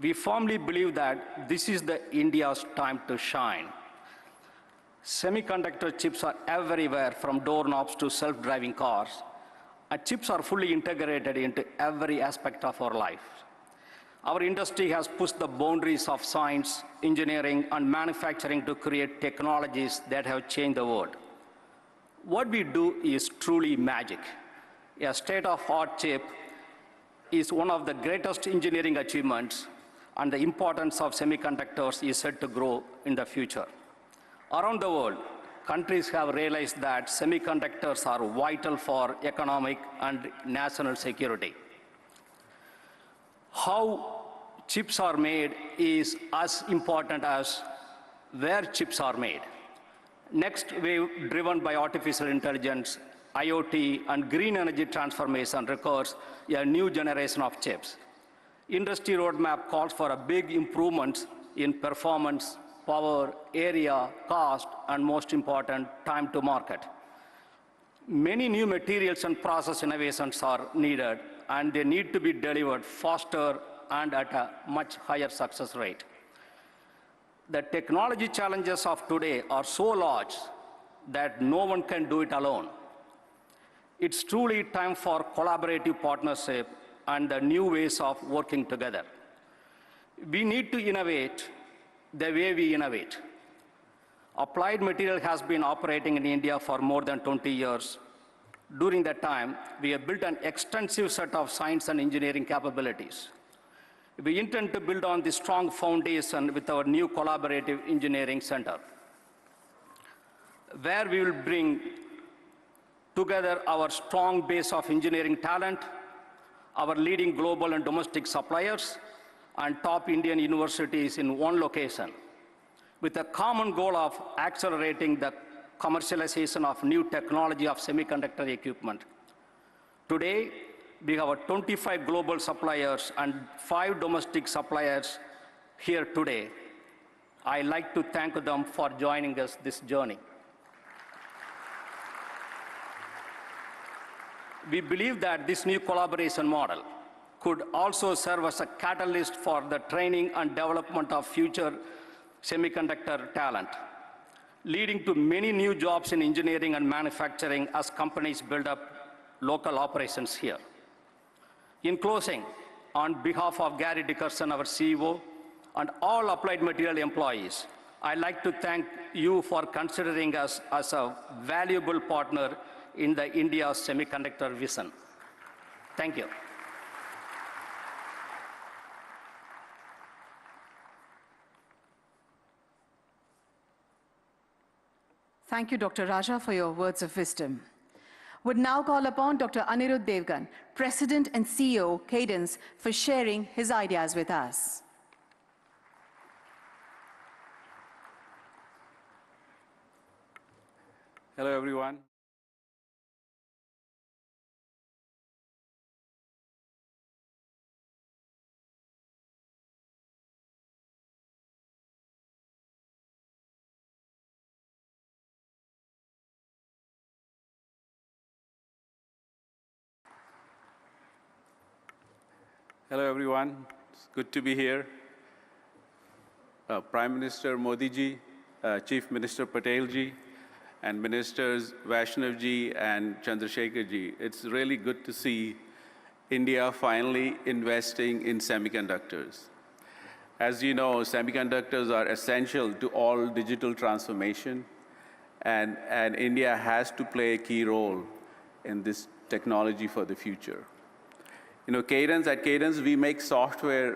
We firmly believe that this is the India's time to shine. Semiconductor chips are everywhere, from doorknobs to self-driving cars. And chips are fully integrated into every aspect of our life. Our industry has pushed the boundaries of science, engineering, and manufacturing to create technologies that have changed the world. What we do is truly magic. A state-of-the-art chip is one of the greatest engineering achievements, and the importance of semiconductors is set to grow in the future. Around the world, countries have realized that semiconductors are vital for economic and national security. How chips are made is as important as where chips are made. Next wave, driven by artificial intelligence, IoT, and green energy transformation, requires a new generation of chips. Industry roadmap calls for a big improvements in performance, power, area, cost, and most important, time to market. Many new materials and process innovations are needed, and they need to be delivered faster and at a much higher success rate. The technology challenges of today are so large that no one can do it alone. It's truly time for collaborative partnership and the new ways of working together. We need to innovate the way we innovate. Applied Material has been operating in India for more than 20 years. During that time, we have built an extensive set of science and engineering capabilities. We intend to build on this strong foundation with our new collaborative engineering center, where we will bring together our strong base of engineering talent, our leading global and domestic suppliers, and top Indian universities in one location, with a common goal of accelerating the commercialization of new technology of semiconductor equipment. Today, we have 25 global suppliers and 5 domestic suppliers here today. I'd like to thank them for joining us this journey. We believe that this new collaboration model could also serve as a catalyst for the training and development of future semiconductor talent, leading to many new jobs in engineering and manufacturing as companies build up local operations here. In closing, on behalf of Gary Dickerson, our CEO, and all Applied Material employees, I'd like to thank you for considering us as a valuable partner in the India's semiconductor vision. Thank you. Thank you, Dr. Raja, for your words of wisdom. Would now call upon Dr. Anirudh Devgan, President and CEO, Cadence, for sharing his ideas with us. Hello, everyone. Hello, everyone. It's good to be here. Prime Minister Modi ji, Chief Minister Patel ji, and Ministers Vaishnav ji and Chandrasekhar ji. It's really good to see India finally investing in semiconductors. As you know, semiconductors are essential to all digital transformation, and India has to play a key role in this technology for the future. You know, at Cadence, we make software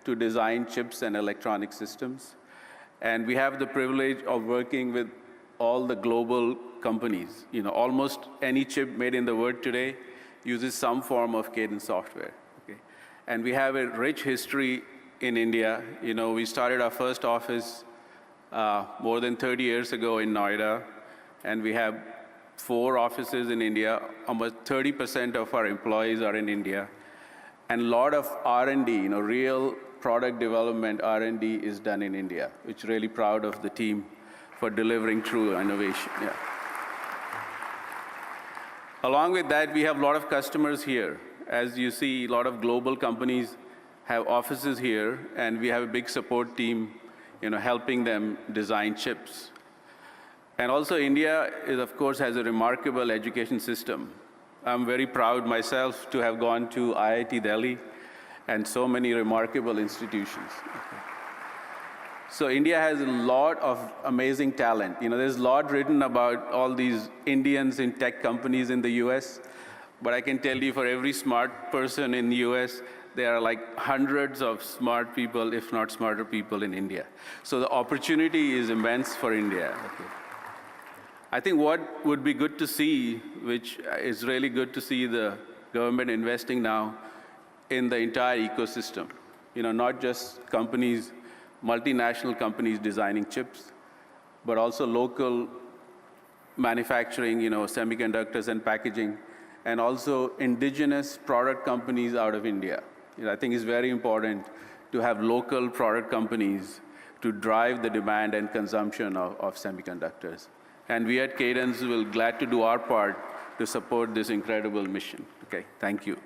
to design chips and electronic systems. And we have the privilege of working with all the global companies. You know, almost any chip made in the world today uses some form of Cadence software. Okay? And we have a rich history in India. You know, we started our first office more than 30 years ago in Noida. And we have 4 offices in India. Almost 30% of our employees are in India. And a lot of R&D, you know, real product development R&D is done in India, which really proud of the team for delivering true innovation. Yeah. Along with that, we have a lot of customers here. As you see, a lot of global companies have offices here, and we have a big support team, you know, helping them design chips. And also, India is, of course, has a remarkable education system. I'm very proud myself to have gone to IIT Delhi and so many remarkable institutions. Okay. So India has a lot of amazing talent. You know, there's a lot written about all these Indians in tech companies in the US, but I can tell you for every smart person in the US, there are like hundreds of smart people, if not smarter people in India. So the opportunity is immense for India. Okay. I think what would be good to see, which is really good to see the government investing now in the entire ecosystem. You know, not just companies, multinational companies designing chips, but also local manufacturing, you know, semiconductors and packaging, and also indigenous product companies out of India. You know, I think it's very important to have local product companies to drive the demand and consumption of semiconductors. And we at Cadence will glad to do our part to support this incredible mission. Okay, thank you.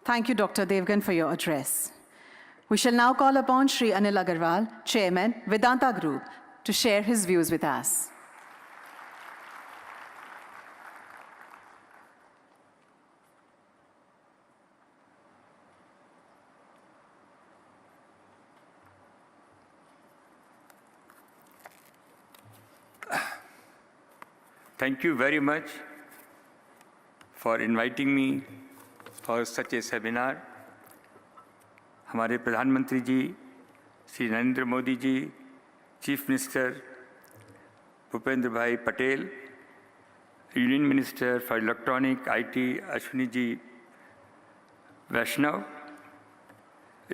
Thank you, Dr. Devgan, for your address. We shall now call upon Shri Anil Agarwal, Chairman, Vedanta Group, to share his views with us. Thank you very much for inviting me for such a seminar. हमारे प्रधानमंत्री जी Shri Narendra Modi ji, chief minister Bhupendra Bhai Patel, union minister for electronic IT Ashwini ji Vaishnaw,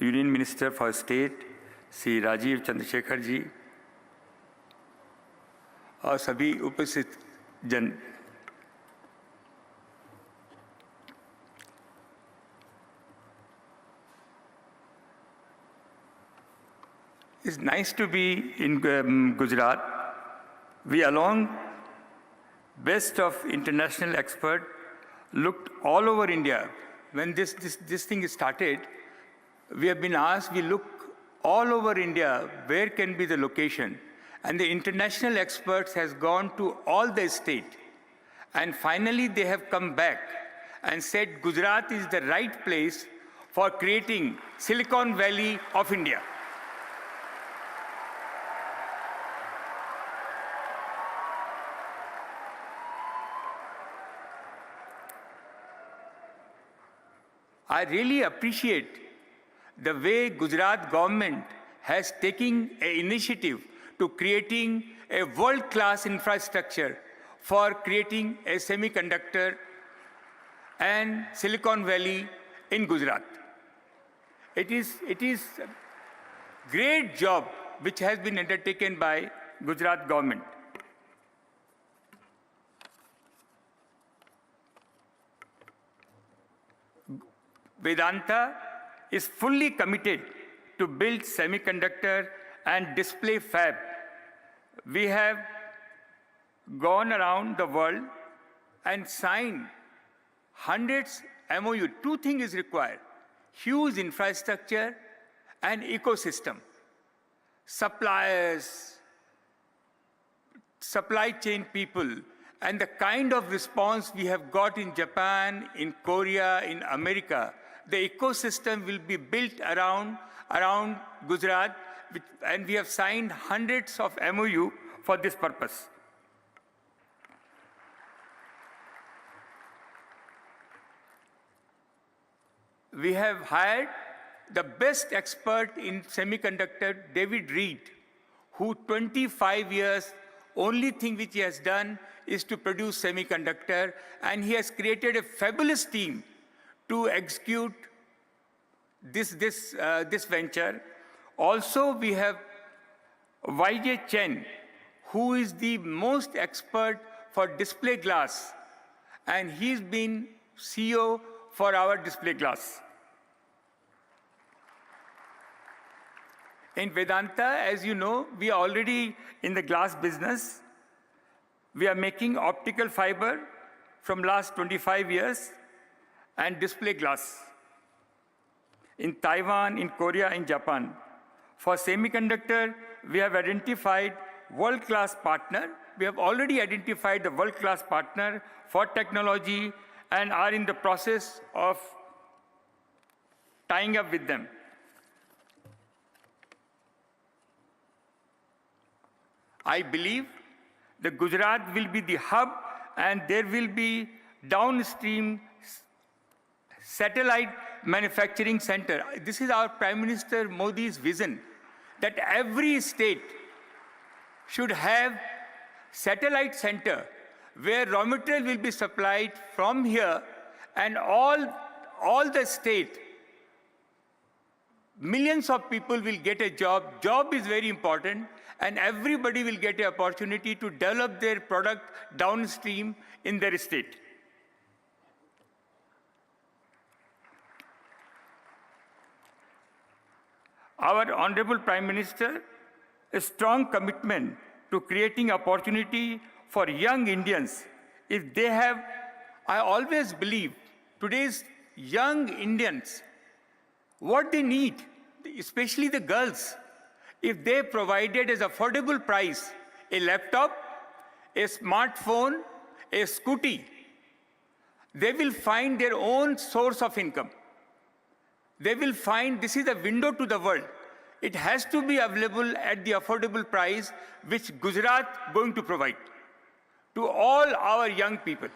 union minister for state Shri Rajeev Chandrasekhar ji और सभी उपस्थित जन, it's nice to be in Gujarat. We along best of international expert looked all over India. When this thing started, we have been asked, we look all over India, where can be the location? And the international experts has gone to all the state. And finally, they have come back and said Gujarat is the right place for creating Silicon Valley of India. I really appreciate the way Gujarat government has taken an initiative to creating a world-class infrastructure for creating a semiconductor and Silicon Valley in Gujarat. It is a great job which has been undertaken by Gujarat government. Vedanta is fully committed to build semiconductor and display fab. We have gone around the world and signed hundreds MOU. Two things is required: huge infrastructure and ecosystem. Suppliers, supply chain people, and the kind of response we have got in Japan, in Korea, in America, the ecosystem will be built around Gujarat, and we have signed hundreds of MOU for this purpose. We have hired the best expert in semiconductor, David Reed, who 25 years, only thing which he has done is to produce semiconductor, and he has created a fabulous team to execute this venture. Also, we have YJ Chen, who is the most expert for display glass, and he's been CEO for our display glass. In Vedanta, as you know, we are already in the glass business. We are making optical fiber from last 25 years and display glass in Taiwan, in Korea, in Japan. For semiconductor, we have identified world-class partner. We have already identified the world-class partner for technology and are in the process of tying up with them. I believe that Gujarat will be the hub, and there will be downstream satellite manufacturing center. This is our Prime Minister Modi's vision, that every state should have satellite center where raw material will be supplied from here, and all the state, millions of people will get a job. Job is very important, and everybody will get an opportunity to develop their product downstream in their state. Our Honorable Prime Minister, a strong commitment to creating opportunity for young Indians. If they have, I always believe, today's young Indians what they need, especially the girls, if they provided as affordable price a laptop, a smartphone, a scooty, they will find their own source of income. They will find this is a window to the world. It has to be available at the affordable price which Gujarat going to provide to all our young people.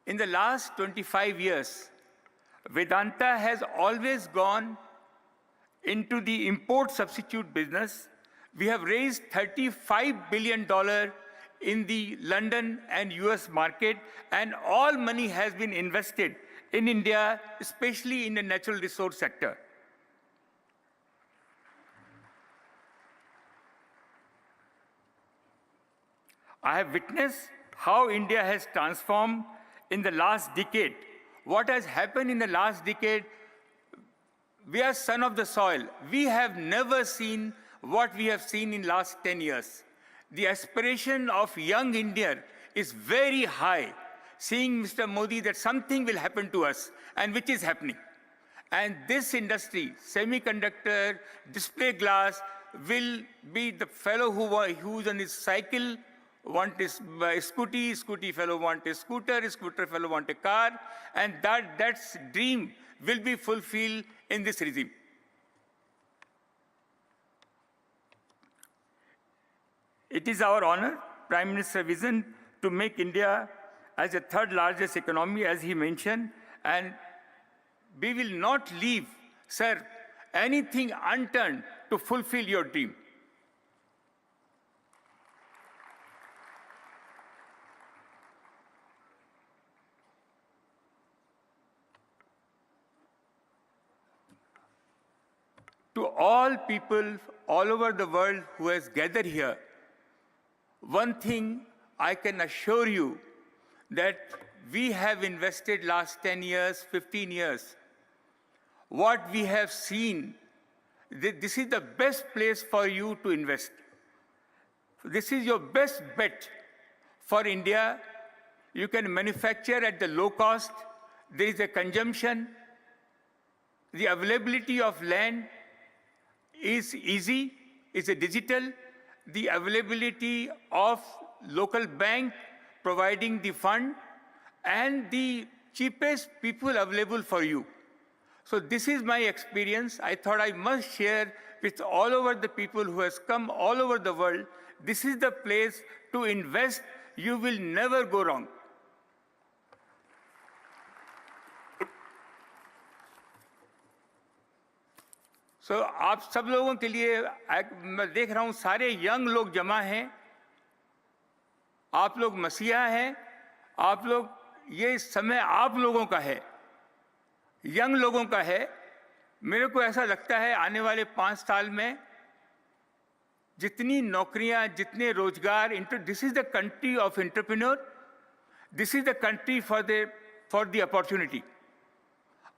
In the last 25 years, Vedanta has always gone into the import substitute business. We have raised $35 billion in the London and US market, and all money has been invested in India, especially in the natural resource sector. I have witnessed how India has transformed in the last decade. What has happened in the last decade, we are son of the soil. We have never seen what we have seen in last 10 years. The aspiration of young India is very high, seeing Mr. Modi that something will happen to us, and which is happening. And this industry, semiconductor, display glass, will be the fellow who's on his cycle, want a scooty, scooty fellow want a scooter, scooter fellow want a car, and that's dream will be fulfilled in this regime. It is our honor, Prime Minister's vision, to make India as the third largest economy, as he mentioned, and we will not leave, sir, anything unturned to fulfill your dream. To all people all over the world who has gathered here, one thing I can assure you that we have invested last 10 years, 15 years. What we have seen, this is the best place for you to invest. This is your best bet for India. You can manufacture at the low cost. There is a consumption. The availability of land is easy, is a digital. The availability of local bank providing the fund and the cheapest people available for you. So this is my experience. I thought I must share with all over the people who has come all over the world. This is the place to invest. You will never go wrong. So आप सब लोगों के लिए मैं देख रहा हूं सारे यंग लोग जमा हैं, आप लोग मसीहा हैं, आप लोग, ये समय आप लोगों का है, यंग लोगों का है. मेरे को ऐसा लगता है आने वाले 5 साल में जितनी नौकरियां, जितने रोजगार, this is the country of entrepreneur, this is the country for the opportunity.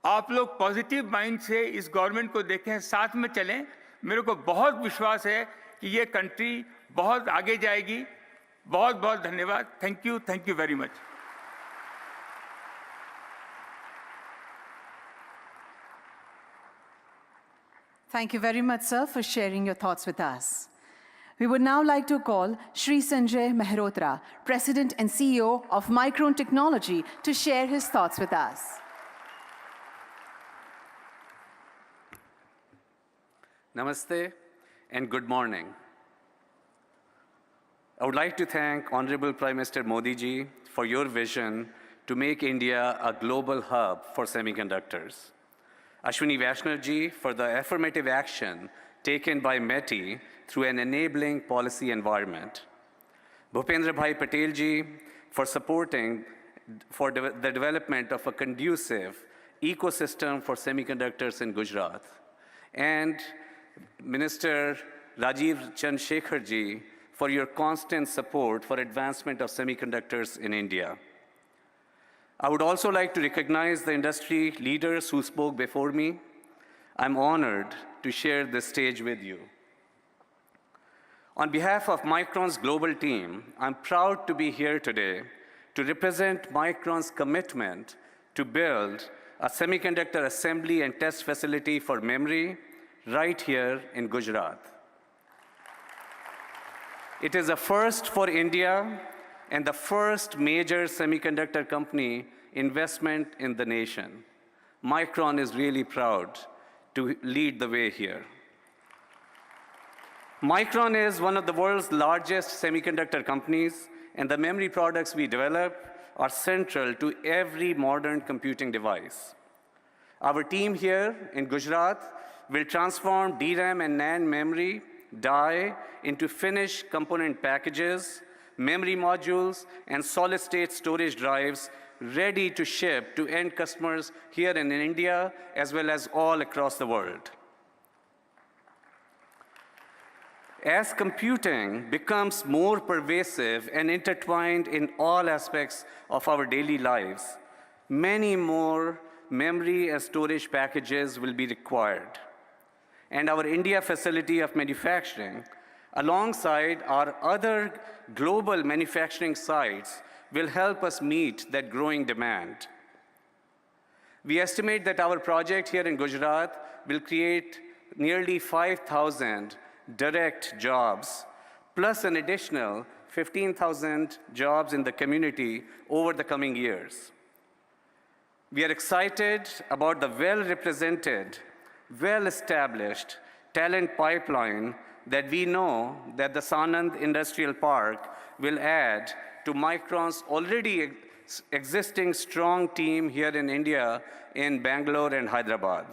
आप लोग पॉजिटिव माइंड से इस गवर्नमेंट को देखें, साथ में चलें. मेरे को बहुत विश्वास है कि ये कंट्री बहुत आगे जाएगी. बहुत बहुत धन्यवाद. Thank you very much. Thank you very much, sir, for sharing your thoughts with us. We would now like to call Shri Sanjay Mehrotra, President and CEO of Micron Technology, to share his thoughts with us. Namaste and good morning. I would like to thank Honorable Prime Minister Modi ji for your vision to make India a global hub for semiconductors. Ashwini Vaishnav ji for the affirmative action taken by METI through an enabling policy environment. Bhupendra Bhai Patel ji for supporting the development of a conducive ecosystem for semiconductors in Gujarat. And Minister Rajiv Chandrasekhar ji for your constant support for advancement of semiconductors in India. I would also like to recognize the industry leaders who spoke before me. I'm honored to share this stage with you. On behalf of Micron's global team, I'm proud to be here today to represent Micron's commitment to build a semiconductor assembly and test facility for memory right here in Gujarat. It is a first for India and the first major semiconductor company investment in the nation. Micron is really proud to lead the way here. Micron is one of the world's largest semiconductor companies, and the memory products we develop are central to every modern computing device. Our team here in Gujarat will transform DRAM and NAND memory die into finished component packages, memory modules, and solid-state storage drives ready to ship to end customers here in India as well as all across the world. As computing becomes more pervasive and intertwined in all aspects of our daily lives, many more memory and storage packages will be required. And our India facility of manufacturing, alongside our other global manufacturing sites, will help us meet that growing demand. We estimate that our project here in Gujarat will create nearly 5,000 direct jobs, plus an additional 15,000 jobs in the community over the coming years. We are excited about the well-represented, well-established talent pipeline that we know that the Sanand Industrial Park will add to Micron's already existing strong team here in India in Bangalore and Hyderabad.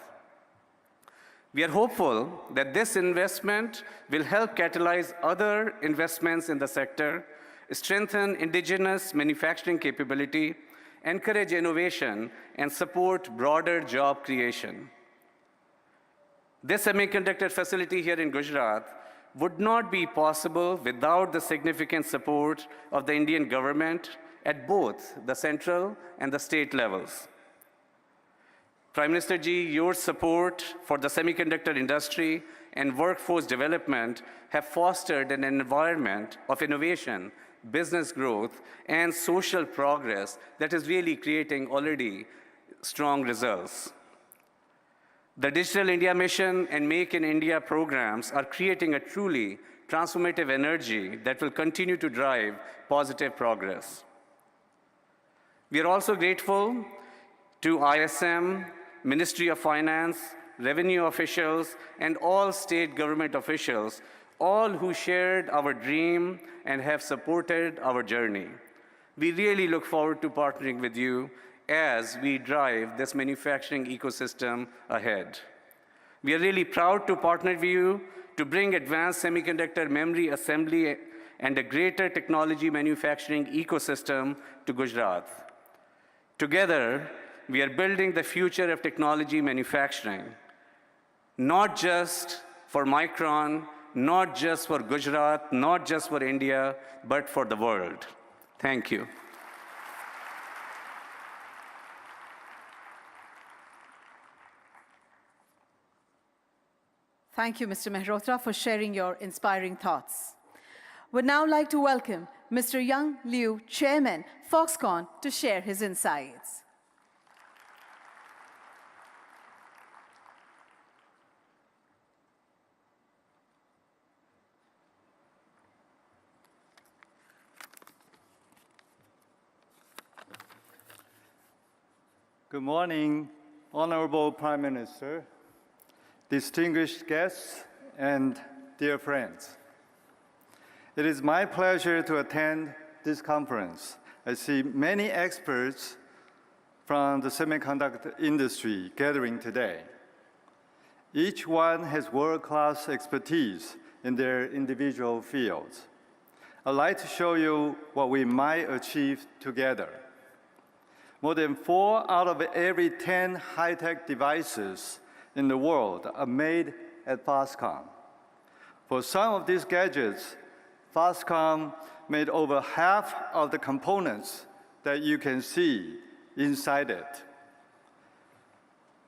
We are hopeful that this investment will help catalyze other investments in the sector, strengthen indigenous manufacturing capability, encourage innovation, and support broader job creation. This semiconductor facility here in Gujarat would not be possible without the significant support of the Indian government at both the central and the state levels. Prime Minister Ji, your support for the semiconductor industry and workforce development have fostered an environment of innovation, business growth, and social progress that is really creating already strong results. The Digital India Mission and Make in India programs are creating a truly transformative energy that will continue to drive positive progress. We are also grateful to ISM, Ministry of Finance, revenue officials, and all state government officials, all who shared our dream and have supported our journey. We really look forward to partnering with you as we drive this manufacturing ecosystem ahead. We are really proud to partner with you to bring advanced semiconductor memory assembly and a greater technology manufacturing ecosystem to Gujarat. Together, we are building the future of technology manufacturing, not just for Micron, not just for Gujarat, not just for India, but for the world. Thank you. Thank you, Mr. Mehrotra, for sharing your inspiring thoughts. Would now like to welcome Mr. Young Liu, Chairman, Foxconn, to share his insights. Good morning, Honorable Prime Minister, distinguished guests, and dear friends. It is my pleasure to attend this conference. I see many experts from the semiconductor industry gathering today. Each one has world-class expertise in their individual fields. I'd like to show you what we might achieve together. More than 4 out of every 10 high-tech devices in the world are made at Foxconn. For some of these gadgets, Foxconn made over half of the components that you can see inside it.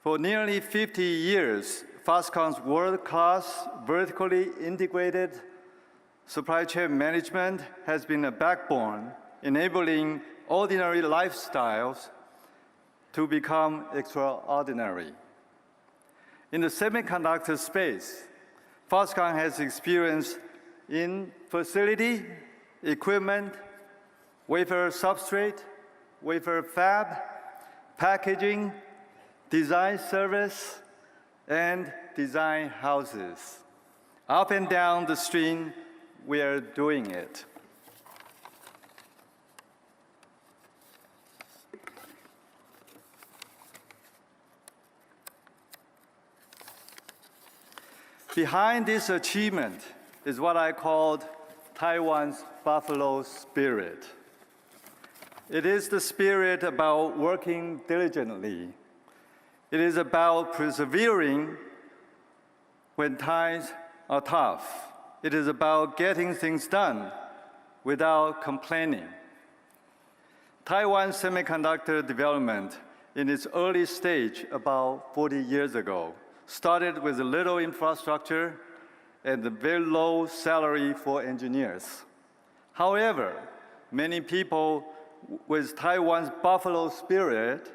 For nearly 50 years, Foxconn's world-class, vertically integrated supply chain management has been a backbone enabling ordinary lifestyles to become extraordinary. In the semiconductor space, Foxconn has experience in facility, equipment, wafer substrate, wafer fab, packaging, design service, and design houses. Up and down the stream, we are doing it. Behind this achievement is what I called Taiwan's Buffalo spirit. It is the spirit about working diligently. It is about persevering when times are tough. It is about getting things done without complaining. Taiwan's semiconductor development in its early stage about 40 years ago started with little infrastructure and a very low salary for engineers. However, many people with Taiwan's Buffalo spirit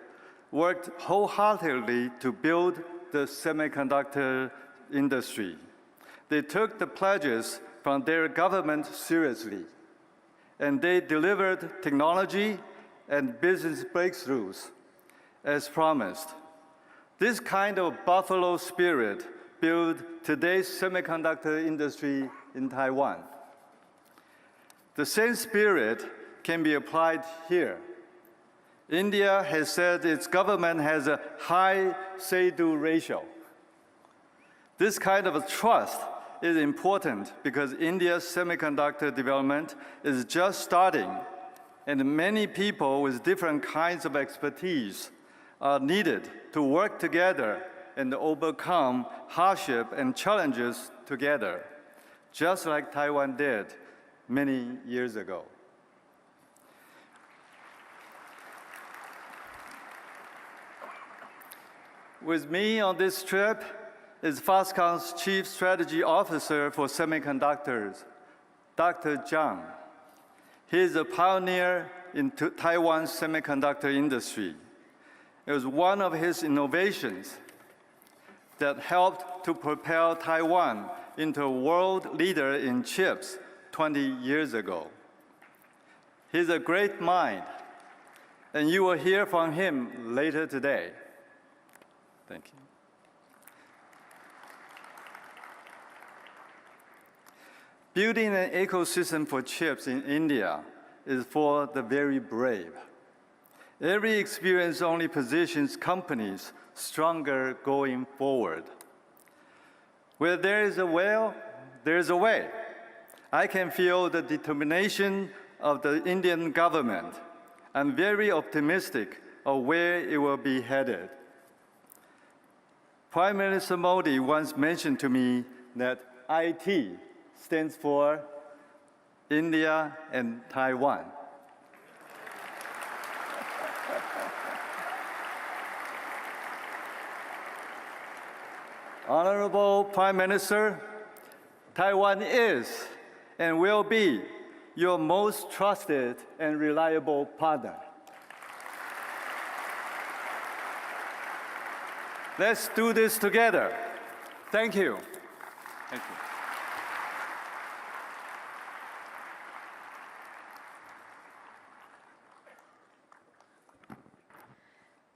worked wholeheartedly to build the semiconductor industry. They took the pledges from their government seriously, and they delivered technology and business breakthroughs as promised. This kind of Buffalo spirit built today's semiconductor industry in Taiwan. The same spirit can be applied here. India has said its government has a high say-do ratio. This kind of trust is important because India's semiconductor development is just starting, and many people with different kinds of expertise are needed to work together and overcome hardship and challenges together, just like Taiwan did many years ago. With me on this trip is Foxconn's Chief Strategy Officer for Semiconductors, Dr. Zhang. He is a pioneer in Taiwan's semiconductor industry. It was one of his innovations that helped to propel Taiwan into a world leader in chips 20 years ago. He's a great mind, and you will hear from him later today. Thank you. Building an ecosystem for chips in India is for the very brave. Every experience only positions companies stronger going forward. Where there is a will, there is a way. I can feel the determination of the Indian government. I'm very optimistic of where it will be headed. Prime Minister Modi once mentioned to me that IT stands for India and Taiwan. Honorable Prime Minister, Taiwan is and will be your most trusted and reliable partner. Let's do this together. Thank you. Thank you.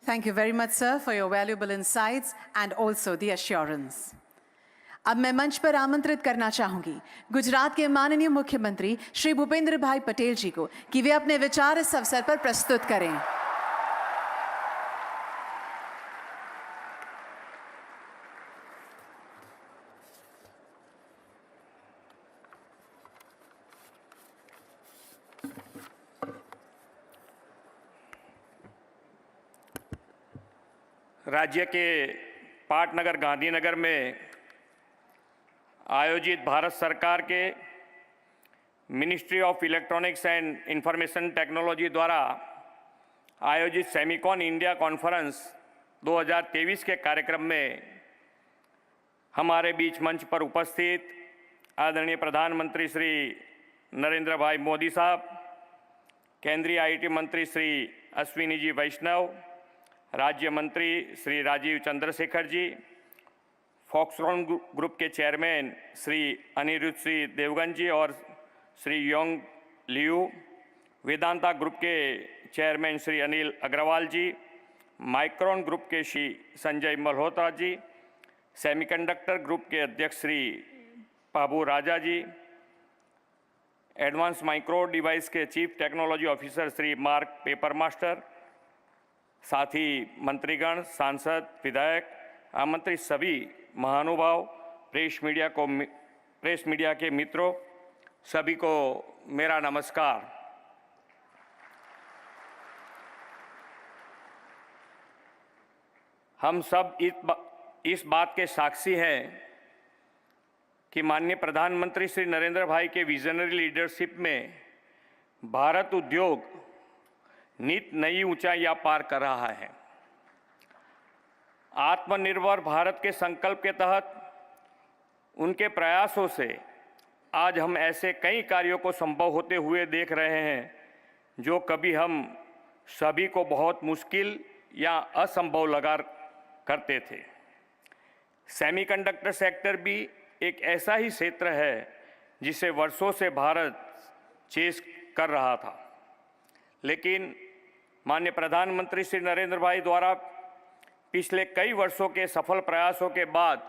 Thank you very much, sir, for your valuable insights and also the assurance. अब मैं मंच पर आमंत्रित करना चाहूंगी गुजरात के माननीय मुख्यमंत्री श्री भूपेंद्र भाई पटेल जी को कि वे अपने विचार इस अवसर पर प्रस्तुत करें। राज्य के पाटनगर गांधीनगर में आयोजित भारत सरकार के ministry of electronics and information technology द्वारा आयोजित सेमिकॉन इंडिया कॉन्फ्रेंस 2023 के कार्यक्रम में हमारे बीच मंच पर उपस्थित आदरणीय प्रधानमंत्री श्री नरेंद्र भाई मोदी साहब, केंद्रीय आईटी मंत्री श्री अश्विनी जी वैष्णव, राज्य मंत्री श्री राजीव चंद्रशेखर जी, फॉक्सकॉन ग्रुप के चेयरमैन श्री अनिरुद्ध सिंह देवगन जी और Shri Yong Liu, Vedanta group के चेयरमैन श्री अनिल अग्रवाल जी, माइक्रॉन ग्रुप के श्री संजय मल्होत्रा जी, सेमीकंडक्टर ग्रुप के अध्यक्ष श्री बाबू राजा जी, एडवांस माइक्रो डिवाइस के chief technology officer Shri mark paper master, साथ ही मंत्रीगण, सांसद, विधायक, आमंत्रित सभी महानुभाव, प्रेस मीडिया के मित्रों, सभी को मेरा नमस्कार। हम सब इस बात के साक्षी हैं कि माननीय प्रधानमंत्री श्री नरेंद्र भाई के विजनरी लीडरशिप में भारत उद्योग नित नई ऊंचाइयां पार कर रहा है। आत्मनिर्भर भारत के संकल्प के तहत उनके प्रयासों से आज हम ऐसे कई कार्यों को संभव होते हुए देख रहे हैं जो कभी हम सभी को बहुत मुश्किल या असंभव लगा करते थे। सेमीकंडक्टर सेक्टर भी एक ऐसा ही क्षेत्र है जिसे वर्षों से भारत चेस कर रहा था, लेकिन माननीय प्रधानमंत्री श्री नरेंद्र भाई द्वारा पिछले कई वर्षों के सफल प्रयासों के बाद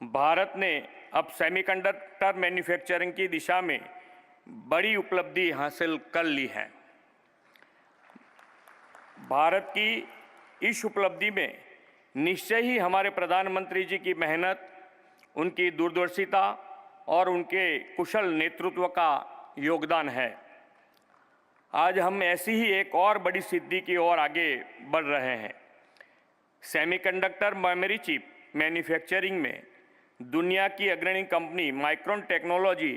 भारत ने अब सेमीकंडक्टर मैन्युफैक्चरिंग की दिशा में बड़ी उपलब्धि हासिल कर ली है। भारत की इस उपलब्धि में निश्चय ही हमारे प्रधानमंत्री जी की मेहनत, उनकी दूरदर्शिता और उनके कुशल नेतृत्व का योगदान है। आज हम ऐसी ही एक और बड़ी सिद्धि की ओर आगे बढ़ रहे हैं। सेमीकंडक्टर मेमोरी चिप मैन्युफैक्चरिंग में दुनिया की अग्रणी कंपनी माइक्रॉन टेक्नोलॉजी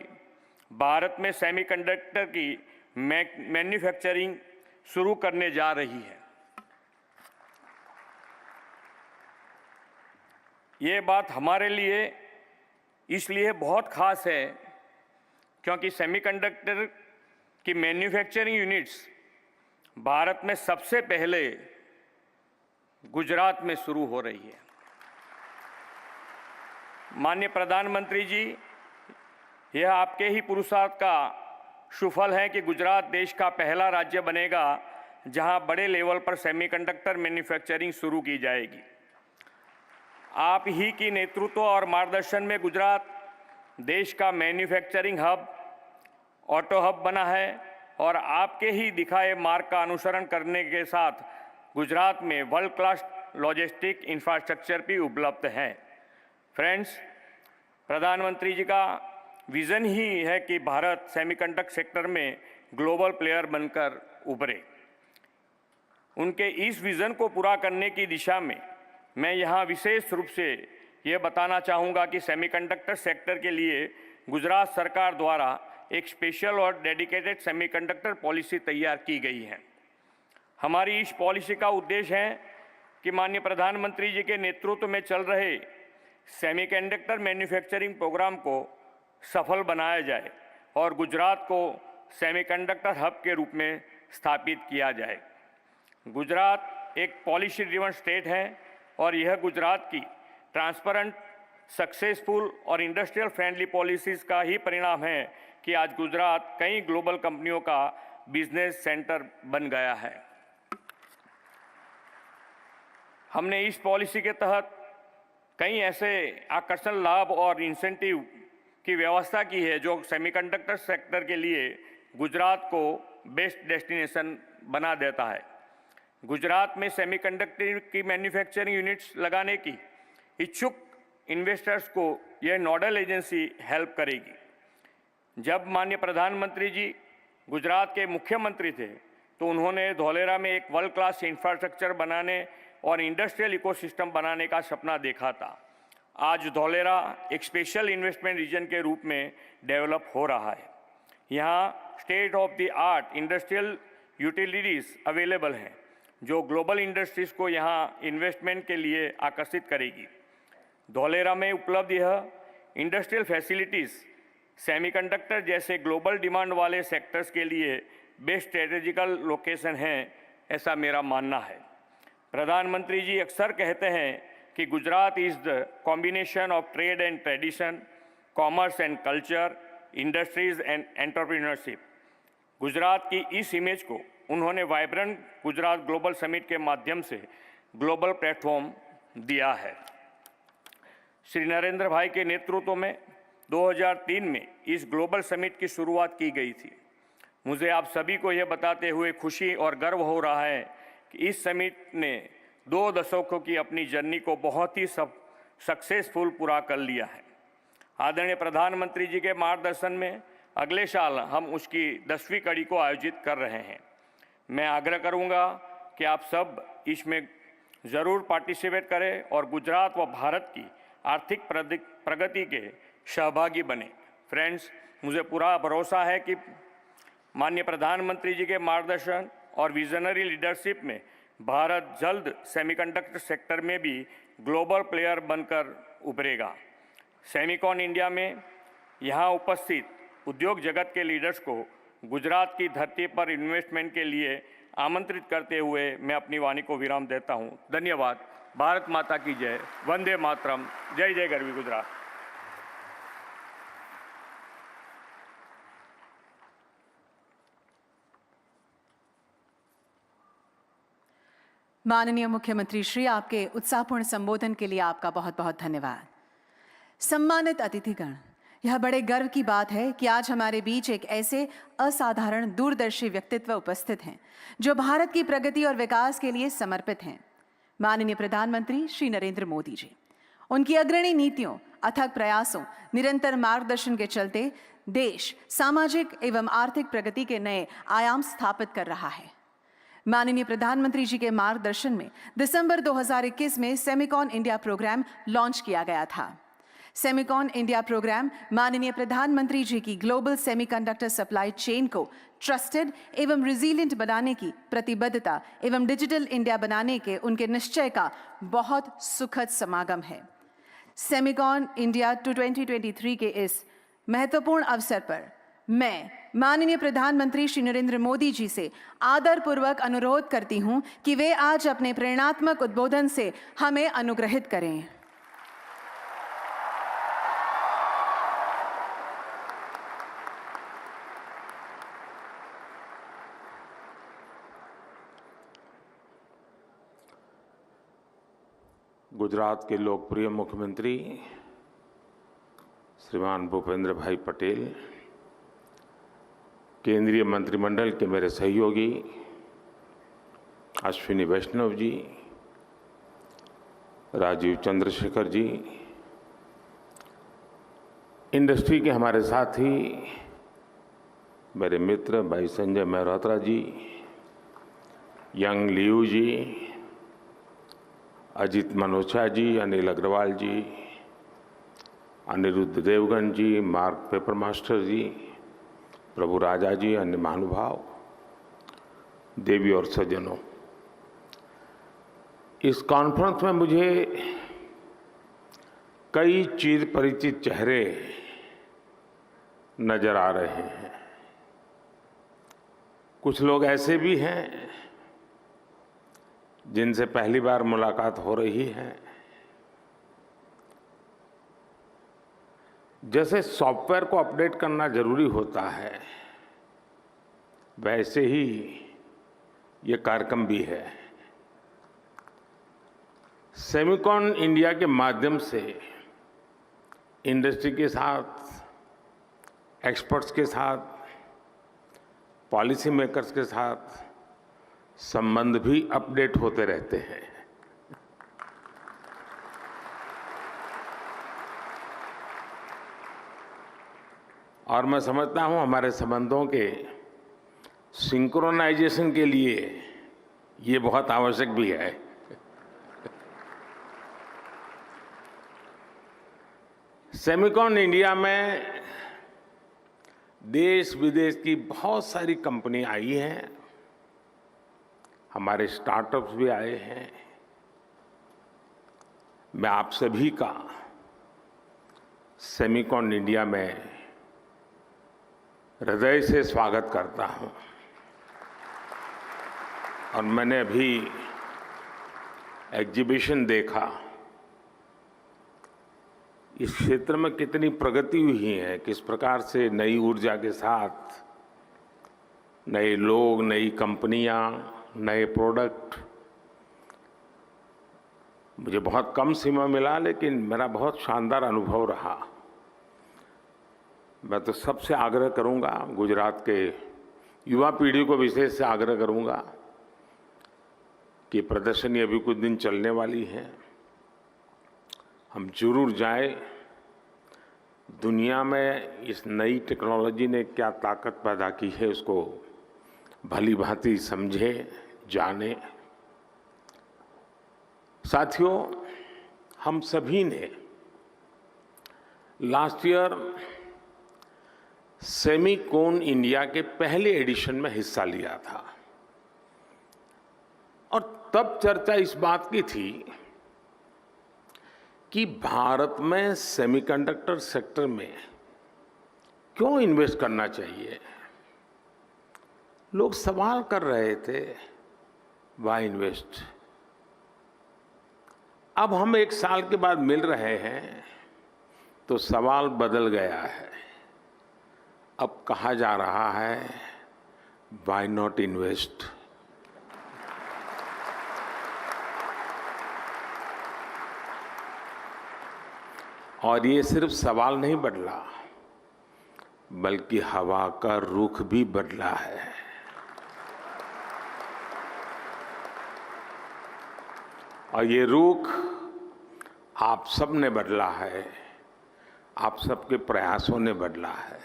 भारत में सेमीकंडक्टर की मैन्युफैक्चरिंग शुरू करने जा रही है। ये बात हमारे लिए इसलिए बहुत खास है क्योंकि सेमीकंडक्टर की मैन्युफैक्चरिंग यूनिट्स भारत में सबसे पहले गुजरात में शुरू हो रही है। माननीय प्रधानमंत्री जी, यह आपके ही पुरुषार्थ का सुफल है कि गुजरात देश का पहला राज्य बनेगा जहां बड़े लेवल पर सेमीकंडक्टर मैन्युफैक्चरिंग शुरू की जाएगी। आप ही की नेतृत्व और मार्गदर्शन में गुजरात देश का मैन्युफैक्चरिंग हब, ऑटो हब बना है और आपके ही दिखाए मार्ग का अनुसरण करने के साथ गुजरात में वर्ल्ड क्लास लॉजिस्टिक इंफ्रास्ट्रक्चर भी उपलब्ध है। फ्रेंड्स, प्रधानमंत्री जी का विज़न ही है कि भारत सेमीकंडक्टर सेक्टर में ग्लोबल प्लेयर बनकर उभरे। उनके इस विज़न को पूरा करने की दिशा में मैं यहाँ विशेष रूप से ये बताना चाहूँगा कि सेमीकंडक्टर सेक्टर के लिए गुजरात सरकार द्वारा एक स्पेशल और डेडिकेटेड सेमीकंडक्टर पॉलिसी तैयार की गई है। हमारी इस पॉलिसी का उद्देश्य है कि माननीय प्रधानमंत्री जी के नेतृत्व में चल रहे सेमीकंडक्टर मैन्युफैक्चरिंग प्रोग्राम को सफल बनाया जाए और गुजरात को सेमीकंडक्टर हब के रूप में स्थापित किया जाए। गुजरात एक पॉलिसी ड्रिवन स्टेट है और यह गुजरात की ट्रांसपेरेंट, सक्सेसफुल और इंडस्ट्रियल फ्रेंडली पॉलिसीज़ का ही परिणाम है कि आज गुजरात कई ग्लोबल कंपनियों का बिजनेस सेंटर बन गया है। हमने इस पॉलिसी के तहत कई ऐसे आकर्षण लाभ और इंसेंटिव की व्यवस्था की है जो सेमीकंडक्टर सेक्टर के लिए गुजरात को बेस्ट डेस्टिनेशन बना देता है। गुजरात में सेमीकंडक्टर की मैन्युफैक्चरिंग यूनिट्स लगाने की इच्छुक इन्वेस्टर्स को यह नोडल एजेंसी हेल्प करेगी। जब माननीय प्रधानमंत्री जी गुजरात के मुख्यमंत्री थे तो उन्होंने धौलेरा में एक वर्ल्ड क्लास इंफ्रास्ट्रक्चर बनाने और इंडस्ट्रियल इकोसिस्टम बनाने का सपना देखा था। आज धौलेरा एक स्पेशल इन्वेस्टमेंट रीजन के रूप में डेवलप हो रहा है। यहाँ state of the art industrial utilities available हैं जो ग्लोबल इंडस्ट्रीज़ को यहाँ इन्वेस्टमेंट के लिए आकर्षित करेगी। धौलेरा में उपलब्ध यह इंडस्ट्रियल फैसिलिटीज़ सेमीकंडक्टर जैसे ग्लोबल डिमांड वाले सेक्टर्स के लिए बेस्ट स्ट्रेटेजिकल लोकेशन हैं, ऐसा मेरा मानना है। प्रधानमंत्री जी अक्सर कहते हैं कि Gujarat is the combination of trade and tradition, commerce and culture, industries and entrepreneurship. Gujarat की इस इमेज को उन्होंने वाइब्रेंट गुजरात ग्लोबल समिट के माध्यम से ग्लोबल प्लेटफॉर्म दिया है। श्री नरेंद्र भाई के नेतृत्व में 2003 में इस ग्लोबल समिट की शुरुआत की गई थी। मुझे आप सभी को यह बताते हुए खुशी और गर्व हो रहा है कि इस समिट ने 2 दशकों की अपनी जर्नी को बहुत ही सक्सेसफुल पूरा कर लिया है। आदरणीय प्रधानमंत्री जी के मार्गदर्शन में अगले साल हम उसकी 10वीं कड़ी को आयोजित कर रहे हैं। मैं आग्रह करूंगा कि आप सब इसमें ज़रूर पार्टिसिपेट करें और गुजरात व भारत की आर्थिक प्रगति के सहभागी बने। फ्रेंड्स, मुझे पूरा भरोसा है कि माननीय प्रधानमंत्री जी के मार्गदर्शन और विजनरी लीडरशिप में भारत जल्द सेमीकंडक्टर सेक्टर में भी ग्लोबल प्लेयर बनकर उभरेगा। सेमिकॉन इंडिया में यहाँ उपस्थित उद्योग जगत के लीडर्स को गुजरात की धरती पर इन्वेस्टमेंट के लिए आमंत्रित करते हुए मैं अपनी वाणी को विराम देता हूँ। धन्यवाद। भारत माता की जय। वंदे मातरम। जय जय गरवी गुजरात। माननीय मुख्यमंत्री श्री, आपके उत्साहपूर्ण संबोधन के लिए आपका बहुत बहुत धन्यवाद। सम्मानित अतिथिगण, यह बड़े गर्व की बात है कि आज हमारे बीच एक ऐसे असाधारण दूरदर्शी व्यक्तित्व उपस्थित हैं जो भारत की प्रगति और विकास के लिए समर्पित हैं। माननीय प्रधानमंत्री श्री नरेंद्र मोदी जी, उनकी अग्रणी नीतियों, अथक प्रयासों, निरंतर मार्गदर्शन के चलते देश सामाजिक एवं आर्थिक प्रगति के नए आयाम स्थापित कर रहा है। माननीय प्रधानमंत्री जी के मार्गदर्शन में दिसंबर 2021 में सेमिकॉन इंडिया प्रोग्राम लॉन्च किया गया था। सेमिकॉन इंडिया प्रोग्राम माननीय प्रधानमंत्री जी की ग्लोबल सेमीकंडक्टर सप्लाई चेन को ट्रस्टेड एवं रिजिलिएंट बनाने की प्रतिबद्धता एवं डिजिटल इंडिया बनाने के उनके निश्चय का बहुत सुखद समागम है। सेमिकॉन इंडिया 2023 के इस महत्वपूर्ण अवसर पर मैं माननीय प्रधानमंत्री श्री नरेंद्र मोदी जी से आदरपूर्वक अनुरोध करती हूं कि वे आज अपने प्रेरणात्मक उद्बोधन से हमें अनुग्रहित करें। गुजरात के लोकप्रिय मुख्यमंत्री श्रीमान भूपेंद्र भाई पटेल, केंद्रीय मंत्रिमंडल के मेरे सहयोगी अश्विनी वैष्णव जी, राजीव चंद्रशेखर जी, इंडस्ट्री के हमारे साथी मेरे मित्र भाई संजय मेहरोत्रा जी, यंग लियू जी, अजित मनोचा जी, अनिल अग्रवाल जी, अनिरुद्ध देवगन जी, मार्क पेपर मास्टर जी, प्रभु राजा जी, अन्य महानुभाव, देवी और सज्जनों, इस कॉन्फ्रेंस में मुझे कई चिर परिचित चेहरे नजर आ रहे हैं। कुछ लोग ऐसे भी हैं जिनसे पहली बार मुलाकात हो रही है। जैसे सॉफ्टवेयर को अपडेट करना जरूरी होता है, वैसे ही ये कार्यक्रम भी है। सेमिकॉन इंडिया के माध्यम से इंडस्ट्री के साथ, एक्सपर्ट्स के साथ, पॉलिसी मेकर्स के साथ संबंध भी अपडेट होते रहते हैं। और मैं समझता हूं हमारे संबंधों के सिंक्रोनाइजेशन के लिए ये बहुत आवश्यक भी है। सेमिकॉन इंडिया में देश विदेश की बहुत सारी कंपनी आई हैं, हमारे स्टार्टअप्स भी आए हैं। मैं आप सभी का सेमिकॉन इंडिया में हृदय से स्वागत करता हूं। और मैंने अभी एग्जीबिशन देखा, इस क्षेत्र में कितनी प्रगति हुई है, किस प्रकार से नई ऊर्जा के साथ नए लोग, नई कंपनियां, नए प्रोडक्ट। मुझे बहुत कम समय मिला, लेकिन मेरा बहुत शानदार अनुभव रहा। मैं तो सबसे आग्रह करूंगा, गुजरात के युवा पीढ़ी को विशेष से आग्रह करूंगा कि प्रदर्शनी अभी कुछ दिन चलने वाली है, हम जरूर जाएं। दुनिया में इस नई टेक्नोलॉजी ने क्या ताकत पैदा की है, उसको भली भांति समझें, जानें। साथियों, हम सभी ने लास्ट ईयर सेमिकॉन इंडिया के पहले एडिशन में हिस्सा लिया था और तब चर्चा इस बात की थी कि भारत में सेमीकंडक्टर सेक्टर में क्यों इन्वेस्ट करना चाहिए। लोग सवाल कर रहे थे, वाई इन्वेस्ट। अब हम 1 साल के बाद मिल रहे हैं तो सवाल बदल गया है। अब कहा जा रहा है, वाई नॉट इन्वेस्ट। और ये सिर्फ सवाल नहीं बदला, बल्कि हवा का रुख भी बदला है। और ये रुख आप सब ने बदला है, आप सबके प्रयासों ने बदला है।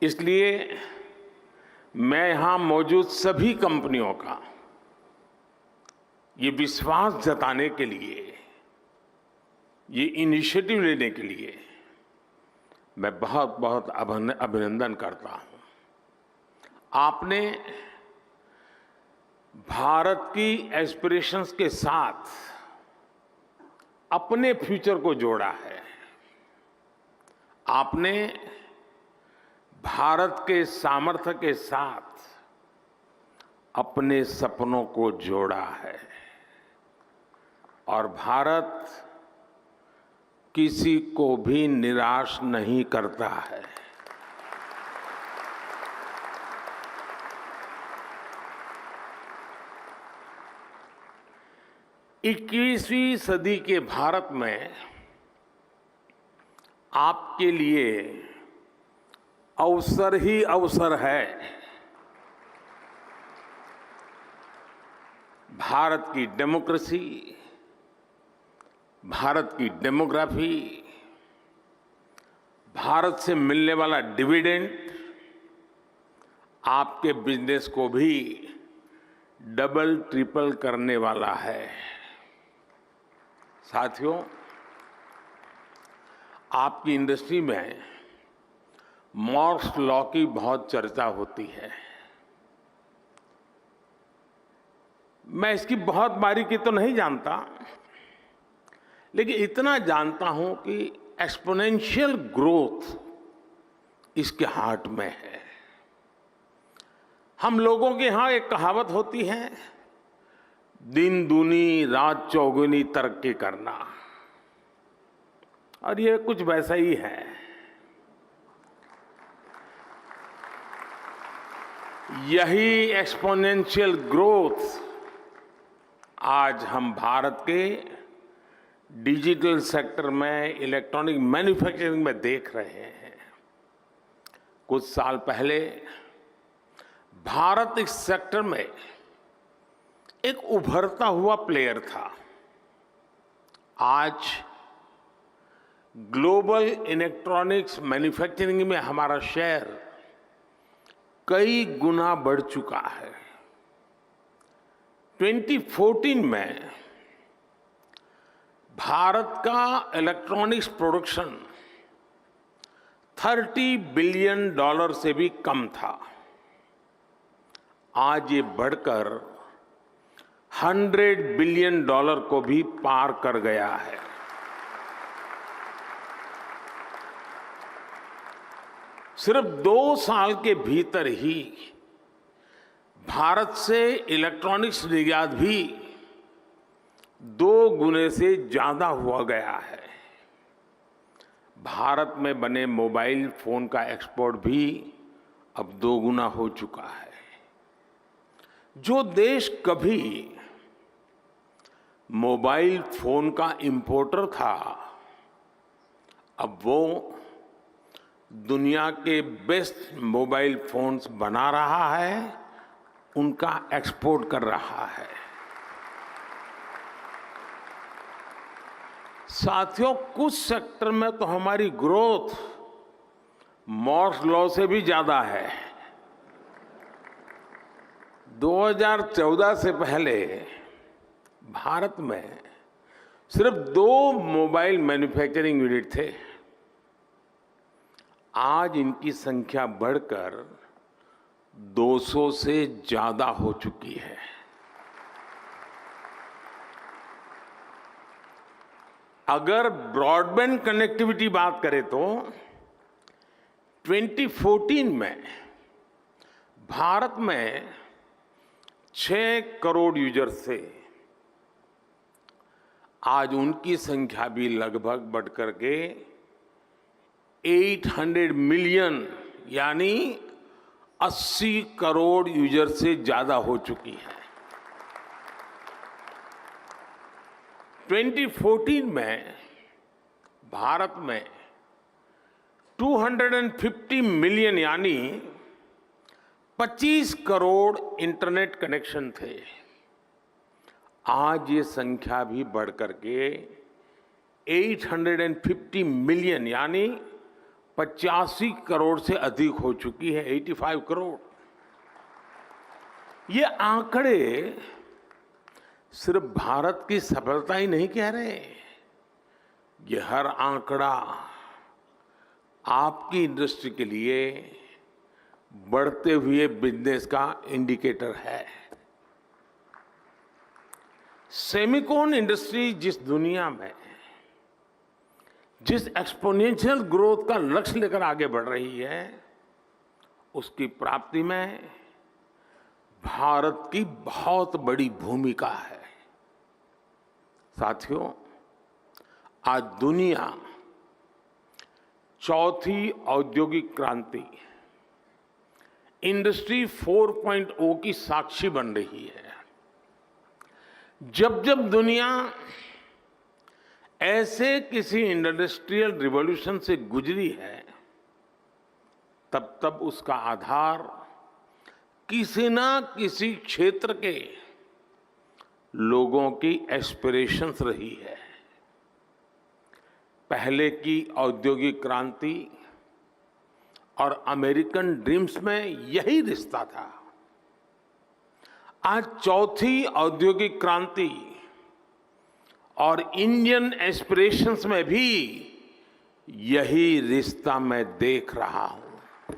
इसलिए मैं यहां मौजूद सभी कंपनियों का ये विश्वास जताने के लिए, ये इनिशिएटिव लेने के लिए मैं बहुत बहुत अभिनंदन करता हूं। आपने भारत की एस्पिरेशंस के साथ अपने फ्यूचर को जोड़ा है। आपने भारत के सामर्थ्य के साथ अपने सपनों को जोड़ा है। और भारत किसी को भी निराश नहीं करता है। इक्कीसवीं सदी के भारत में आपके लिए अवसर ही अवसर है। भारत की डेमोक्रेसी, भारत की डेमोग्राफी, भारत से मिलने वाला डिविडेंड आपके बिजनेस को भी डबल ट्रिपल करने वाला है। साथियों, आपकी इंडस्ट्री में मॉर्स लॉ की बहुत चर्चा होती है। मैं इसकी बहुत बारीकी तो नहीं जानता, लेकिन इतना जानता हूं कि एक्सपोनेंशियल ग्रोथ इसके हार्ट में है। हम लोगों के यहां एक कहावत होती है, दिन दूनी रात चौगुनी तरक्की करना, और ये कुछ वैसा ही है। यही एक्सपोनेंशियल ग्रोथ आज हम भारत के डिजिटल सेक्टर में, इलेक्ट्रॉनिक मैन्युफैक्चरिंग में देख रहे हैं। कुछ साल पहले भारत इस सेक्टर में एक उभरता हुआ प्लेयर था। आज ग्लोबल इलेक्ट्रॉनिक्स मैन्युफैक्चरिंग में हमारा शेयर कई गुना बढ़ चुका है। 2014 में भारत का इलेक्ट्रॉनिक्स प्रोडक्शन $30 बिलियन से भी कम था। आज ये बढ़कर $100 बिलियन को भी पार कर गया है। सिर्फ 2 साल के भीतर ही भारत से इलेक्ट्रॉनिक्स निर्यात भी 2 गुने से ज्यादा हुआ गया है। भारत में बने मोबाइल फोन का एक्सपोर्ट भी अब 2 गुना हो चुका है। जो देश कभी मोबाइल फोन का इंपोर्टर था, अब वो दुनिया के बेस्ट मोबाइल फोन्स बना रहा है, उनका एक्सपोर्ट कर रहा है। साथियों, कुछ सेक्टर में तो हमारी ग्रोथ मॉर्स लॉ से भी ज्यादा है। 2014 से पहले भारत में सिर्फ 2 मोबाइल मैन्युफैक्चरिंग यूनिट थे। आज इनकी संख्या बढ़कर 200 से ज्यादा हो चुकी है। अगर ब्रॉडबैंड कनेक्टिविटी बात करें तो 2014 में भारत में 6 करोड़ यूजर्स थे। आज उनकी संख्या भी लगभग बढ़कर के 800 मिलियन यानी 80 करोड़ यूजर से ज्यादा हो चुकी है। 2014 में भारत में 250 मिलियन यानी 25 करोड़ इंटरनेट कनेक्शन थे। आज ये संख्या भी बढ़कर के 850 मिलियन यानी 85 करोड़ से अधिक हो चुकी है, 85 करोड़। ये आंकड़े सिर्फ भारत की सफलता ही नहीं कह रहे, ये हर आंकड़ा आपकी इंडस्ट्री के लिए बढ़ते हुए बिजनेस का इंडिकेटर है। सेमिकॉन इंडस्ट्री जिस दुनिया में जिस एक्सपोनेंशियल ग्रोथ का लक्ष्य लेकर आगे बढ़ रही है, उसकी प्राप्ति में भारत की बहुत बड़ी भूमिका है। साथियों, आज दुनिया चौथी औद्योगिक क्रांति इंडस्ट्री 4.0 की साक्षी बन रही है। जब जब दुनिया ऐसे किसी इंडस्ट्रियल रिवॉल्यूशन से गुजरी है, तब तब उसका आधार किसी ना किसी क्षेत्र के लोगों की एस्पिरेशंस रही है। पहले की औद्योगिक क्रांति और अमेरिकन ड्रीम्स में यही रिश्ता था। आज चौथी औद्योगिक क्रांति और इंडियन एस्पिरेशंस में भी यही रिश्ता मैं देख रहा हूं।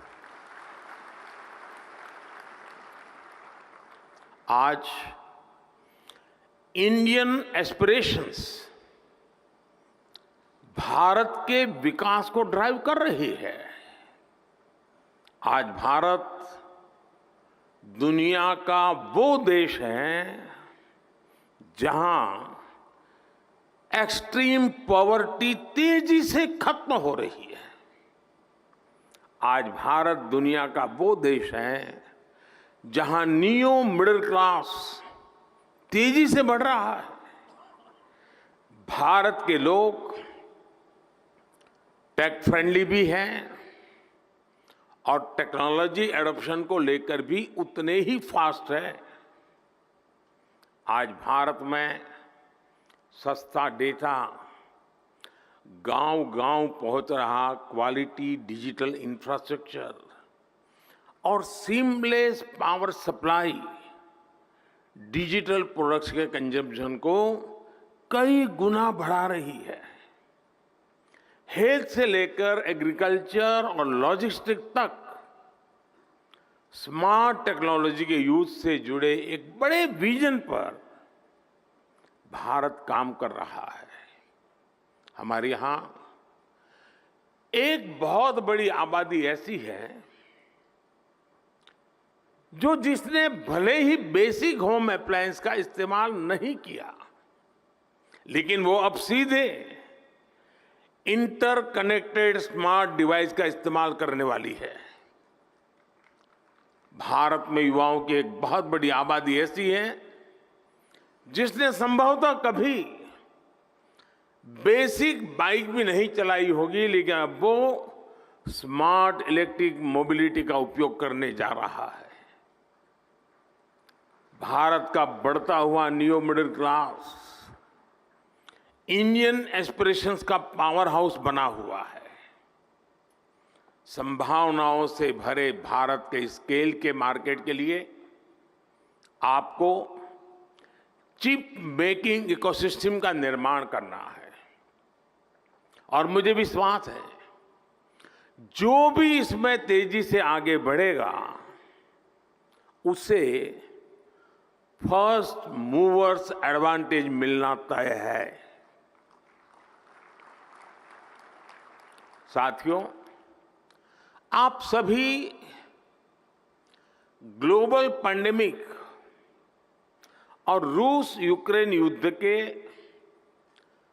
आज इंडियन एस्पिरेशंस भारत के विकास को ड्राइव कर रही है। आज भारत दुनिया का वो देश है जहां एक्सट्रीम पॉवर्टी तेजी से खत्म हो रही है। आज भारत दुनिया का वो देश है जहां नियो मिडिल क्लास तेजी से बढ़ रहा है। भारत के लोग टेक फ्रेंडली भी हैं और टेक्नोलॉजी एडॉप्शन को लेकर भी उतने ही फास्ट है। आज भारत में सस्ता डेटा गांव-गांव पहुंच रहा, क्वालिटी डिजिटल इंफ्रास्ट्रक्चर और seamless power supply digital products के कंजम्पशन को कई गुना बढ़ा रही है। हेल्थ से लेकर एग्रीकल्चर और लॉजिस्टिक्स तक स्मार्ट टेक्नोलॉजी के यूज से जुड़े एक बड़े विजन पर भारत काम कर रहा है। हमारे यहाँ एक बहुत बड़ी आबादी ऐसी है जो जिसने भले ही बेसिक होम अप्लायंस का इस्तेमाल नहीं किया, लेकिन वो अब सीधे इंटरकनेक्टेड स्मार्ट डिवाइस का इस्तेमाल करने वाली है। भारत में युवाओं की एक बहुत बड़ी आबादी ऐसी है जिसने संभवतः कभी बेसिक बाइक भी नहीं चलाई होगी, लेकिन अब वो स्मार्ट इलेक्ट्रिक मोबिलिटी का उपयोग करने जा रहा है। भारत का बढ़ता हुआ new middle class Indian aspirations का पावर हाउस बना हुआ है। संभावनाओं से भरे भारत के स्केल के मार्केट के लिए आपको चिप मेकिंग इकोसिस्टम का निर्माण करना है। और मुझे विश्वास है जो भी इसमें तेजी से आगे बढ़ेगा उसे फर्स्ट मूवर्स एडवांटेज मिलना तय है। साथियों, आप सभी ग्लोबल पैंडेमिक और रूस यूक्रेन युद्ध के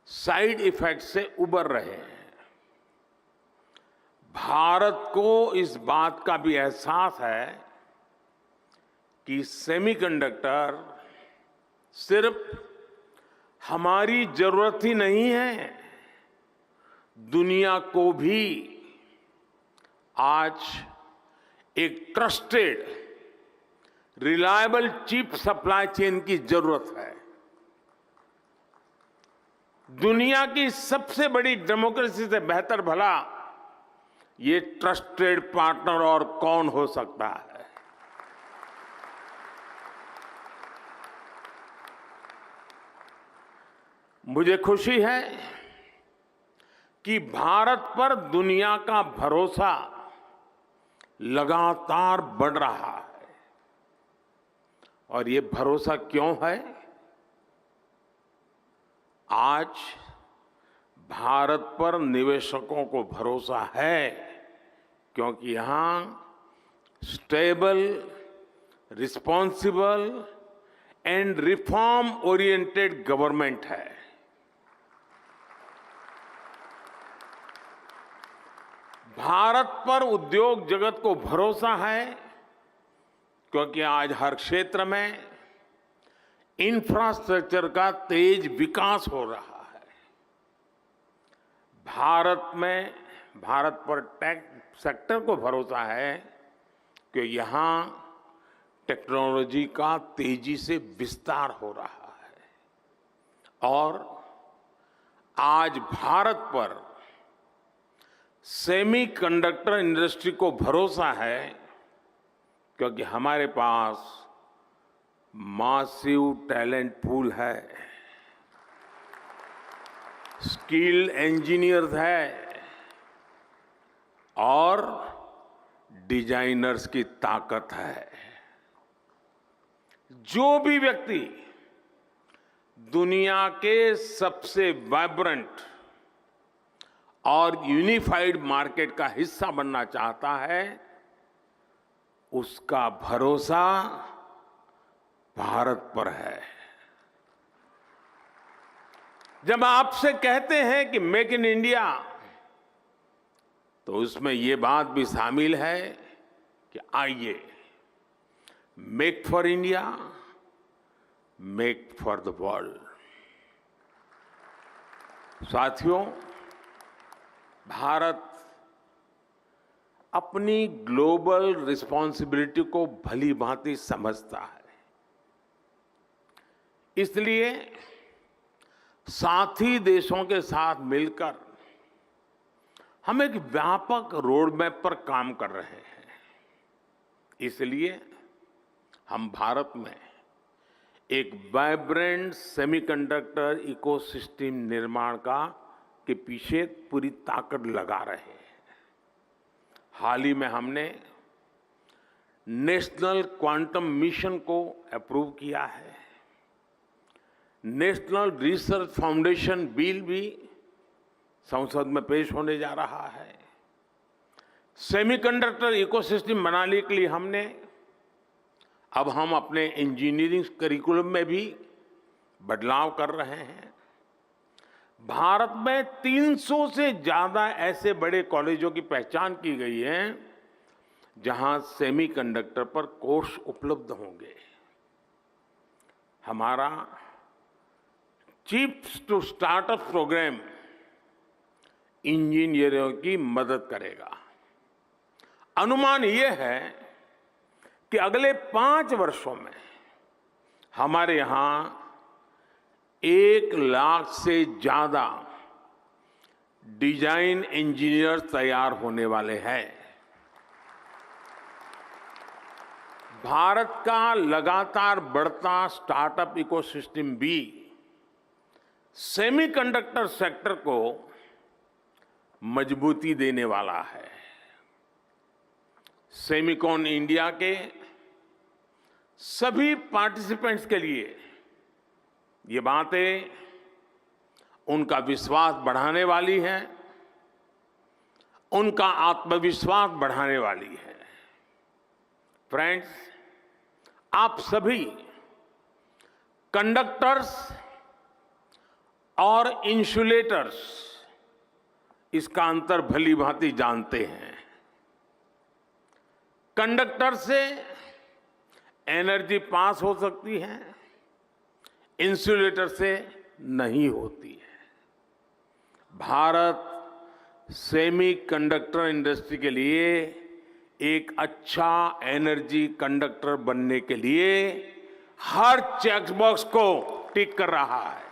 साइड इफेक्ट से उबर रहे हैं। भारत को इस बात का भी एहसास है कि सेमीकंडक्टर सिर्फ हमारी जरूरत ही नहीं है, दुनिया को भी आज एक trusted reliable chip supply chain की जरूरत है। दुनिया की सबसे बड़ी डेमोक्रेसी से बेहतर भला ये ट्रस्टेड पार्टनर और कौन हो सकता है। मुझे खुशी है कि भारत पर दुनिया का भरोसा लगातार बढ़ रहा है। और ये भरोसा क्यों है? आज भारत पर निवेशकों को भरोसा है क्योंकि यहां stable, responsible and reform oriented government है। भारत पर उद्योग जगत को भरोसा है क्योंकि आज हर क्षेत्र में इंफ्रास्ट्रक्चर का तेज विकास हो रहा है। भारत पर टेक सेक्टर को भरोसा है कि यहां टेक्नोलॉजी का तेजी से विस्तार हो रहा है। और आज भारत पर सेमीकंडक्टर इंडस्ट्री को भरोसा है क्योंकि हमारे पास मासिव टैलेंट पूल है, स्किल्ड इंजीनियर्स है और डिजाइनर्स की ताकत है। जो भी व्यक्ति दुनिया के सबसे वाइब्रेंट और यूनिफाइड मार्केट का हिस्सा बनना चाहता है, उसका भरोसा भारत पर है। जब आपसे कहते हैं कि मेक इन इंडिया, तो उसमें ये बात भी शामिल है कि आइए make for India, make for the world. साथियों, भारत अपनी ग्लोबल रिस्पॉन्सिबिलिटी को भली भांति समझता है। इसलिए साथी देशों के साथ मिलकर हम एक व्यापक रोड मैप पर काम कर रहे हैं। इसलिए हम भारत में एक वाइब्रेंट सेमीकंडक्टर इकोसिस्टम निर्माण के पीछे पूरी ताकत लगा रहे हैं। हाल ही में हमने नेशनल क्वांटम मिशन को अप्रूव किया है। नेशनल रिसर्च फाउंडेशन बिल भी संसद में पेश होने जा रहा है। सेमीकंडक्टर इकोसिस्टम बनाने के लिए हम अपने इंजीनियरिंग करिकुलम में भी बदलाव कर रहे हैं। भारत में 300 से ज्यादा ऐसे बड़े कॉलेजों की पहचान की गई है जहां सेमीकंडक्टर पर कोर्स उपलब्ध होंगे। हमारा चिप्स टू स्टार्टअप प्रोग्राम इंजीनियरों की मदद करेगा। अनुमान यह है कि अगले 5 वर्षों में हमारे यहां 1 लाख से ज्यादा डिजाइन इंजीनियर तैयार होने वाले हैं। भारत का लगातार बढ़ता स्टार्टअप इकोसिस्टम भी सेमीकंडक्टर सेक्टर को मजबूती देने वाला है। सेमिकॉन इंडिया के सभी पार्टिसिपेंट्स के लिए ये बातें उनका विश्वास बढ़ाने वाली हैं, उनका आत्मविश्वास बढ़ाने वाली है। फ्रेंड्स, आप सभी कंडक्टर्स और इंसुलेटर्स इसका अंतर भली भांति जानते हैं। कंडक्टर से एनर्जी पास हो सकती है, इंसुलेटर से नहीं होती है। भारत सेमीकंडक्टर इंडस्ट्री के लिए एक अच्छा एनर्जी कंडक्टर बनने के लिए हर चेक बॉक्स को टिक कर रहा है।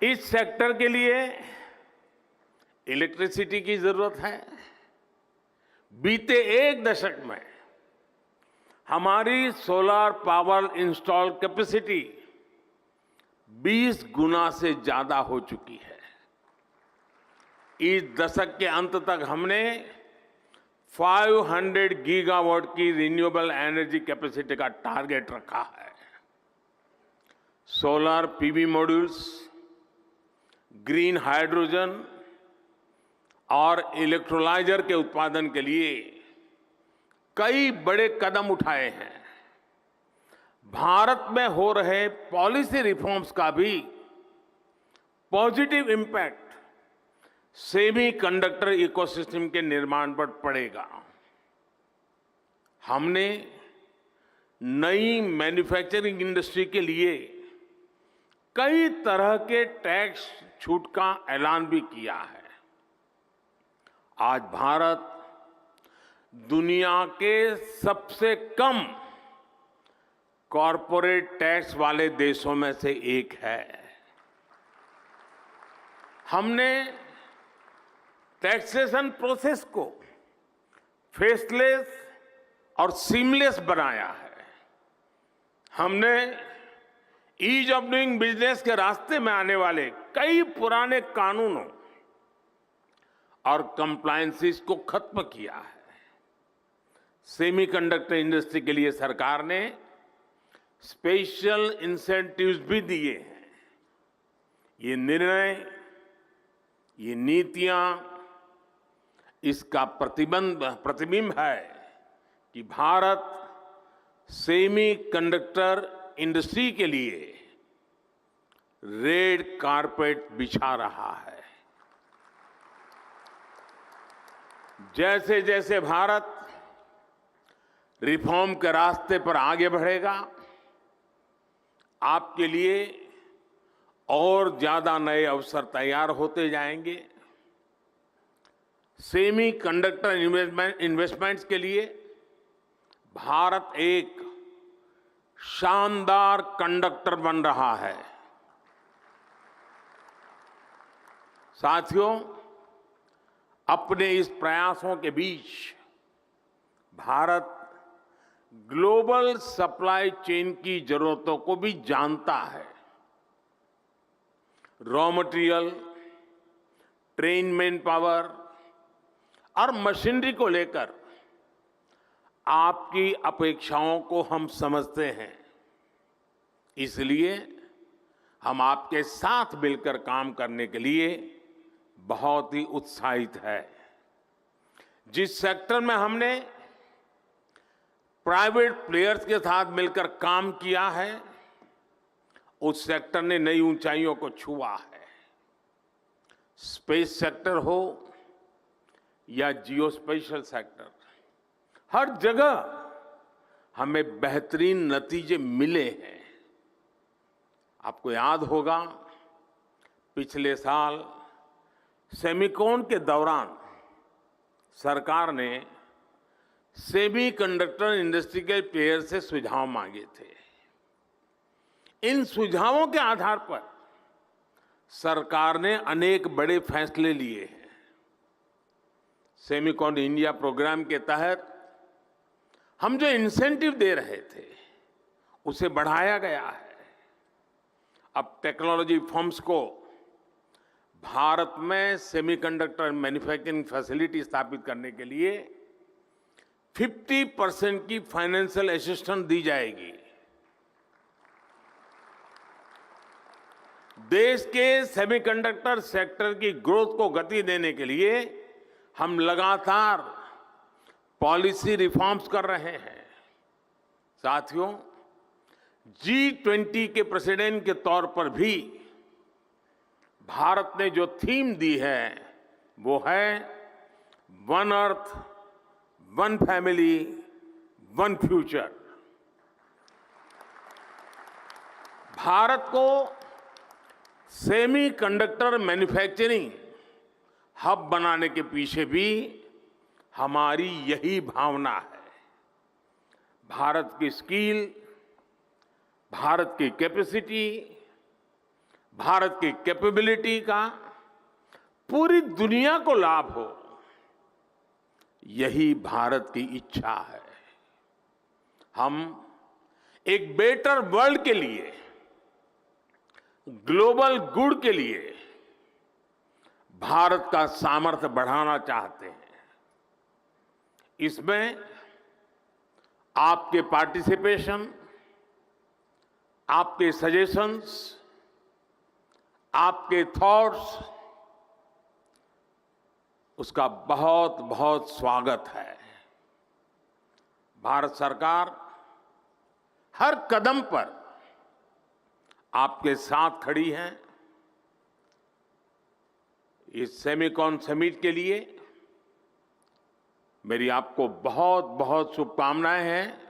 इस सेक्टर के लिए इलेक्ट्रिसिटी की जरूरत है। बीते 1 दशक में हमारी सोलर पावर इंस्टॉल कैपेसिटी 20 गुना से ज्यादा हो चुकी है। इस दशक के अंत तक हमने 500 गीगावाट की रिन्यूएबल एनर्जी कैपेसिटी का टारगेट रखा है। Solar PV modules, green hydrogen और इलेक्ट्रोलाइजर के उत्पादन के लिए कई बड़े कदम उठाए हैं। भारत में हो रहे पॉलिसी रिफॉर्म्स का भी पॉजिटिव इम्पैक्ट सेमीकंडक्टर इकोसिस्टम के निर्माण पर पड़ेगा। हमने नई मैन्युफैक्चरिंग इंडस्ट्री के लिए कई तरह के टैक्स छूट का ऐलान भी किया है। आज भारत दुनिया के सबसे कम कॉरपोरेट टैक्स वाले देशों में से एक है। हमने टैक्सेशन प्रोसेस को फेसलेस और सीमलेस बनाया है। हमने ईज ऑफ डूइंग बिजनेस के रास्ते में आने वाले कई पुराने कानूनों और कंप्लायंसेस को खत्म किया है। सेमीकंडक्टर इंडस्ट्री के लिए सरकार ने स्पेशल इंसेंटिव्स भी दिए हैं। ये निर्णय, ये नीतियां इसका प्रतिबिंब है कि भारत सेमीकंडक्टर इंडस्ट्री के लिए रेड कारपेट बिछा रहा है। जैसे जैसे भारत रिफॉर्म के रास्ते पर आगे बढ़ेगा, आपके लिए और ज्यादा नए अवसर तैयार होते जाएंगे। सेमीकंडक्टर इन्वेस्टमेंट्स के लिए भारत एक शानदार कंडक्टर बन रहा है। साथियों, अपने इस प्रयासों के बीच भारत ग्लोबल सप्लाई चेन की जरूरतों को भी जानता है। Raw material, train man power और मशीनरी को लेकर आपकी अपेक्षाओं को हम समझते हैं, इसलिए हम आपके साथ मिलकर काम करने के लिए बहुत ही उत्साहित है। जिस सेक्टर में हमने प्राइवेट प्लेयर्स के साथ मिलकर काम किया है, उस सेक्टर ने नई ऊंचाइयों को छुआ है। स्पेस सेक्टर हो या जियोस्पेशल सेक्टर, हर जगह हमें बेहतरीन नतीजे मिले हैं। आपको याद होगा, पिछले साल सेमिकॉन के दौरान सरकार ने सेमीकंडक्टर इंडस्ट्री के प्लेयर से सुझाव मांगे थे। इन सुझावों के आधार पर सरकार ने अनेक बड़े फैसले लिए हैं। सेमिकॉन इंडिया प्रोग्राम के तहत हम जो इंसेंटिव दे रहे थे, उसे बढ़ाया गया है। अब टेक्नोलॉजी फर्म्स को भारत में सेमीकंडक्टर मैन्युफैक्चरिंग फैसिलिटी स्थापित करने के लिए 50% की फाइनेंशियल असिस्टेंस दी जाएगी। देश के सेमीकंडक्टर सेक्टर की ग्रोथ को गति देने के लिए हम लगातार पॉलिसी रिफॉर्म्स कर रहे हैं। साथियों, G20 के प्रेसिडेंट के तौर पर भी भारत ने जो थीम दी है, वो है one earth, one family, one future. Bharat को सेमीकंडक्टर मैन्युफैक्चरिंग हब बनाने के पीछे भी हमारी यही भावना है। भारत की स्किल, भारत की कैपेसिटी, भारत की कैपेबिलिटी का पूरी दुनिया को लाभ हो, यही भारत की इच्छा है। हम एक बेटर वर्ल्ड के लिए, ग्लोबल गुड के लिए भारत का सामर्थ्य बढ़ाना चाहते हैं। इसमें आपके पार्टिसिपेशन, आपके सजेशंस, आपके थॉट्स, उसका बहुत बहुत स्वागत है। भारत सरकार हर कदम पर आपके साथ खड़ी है। इस सेमिकॉन समिट के लिए मेरी आपको बहुत बहुत शुभकामनाएं हैं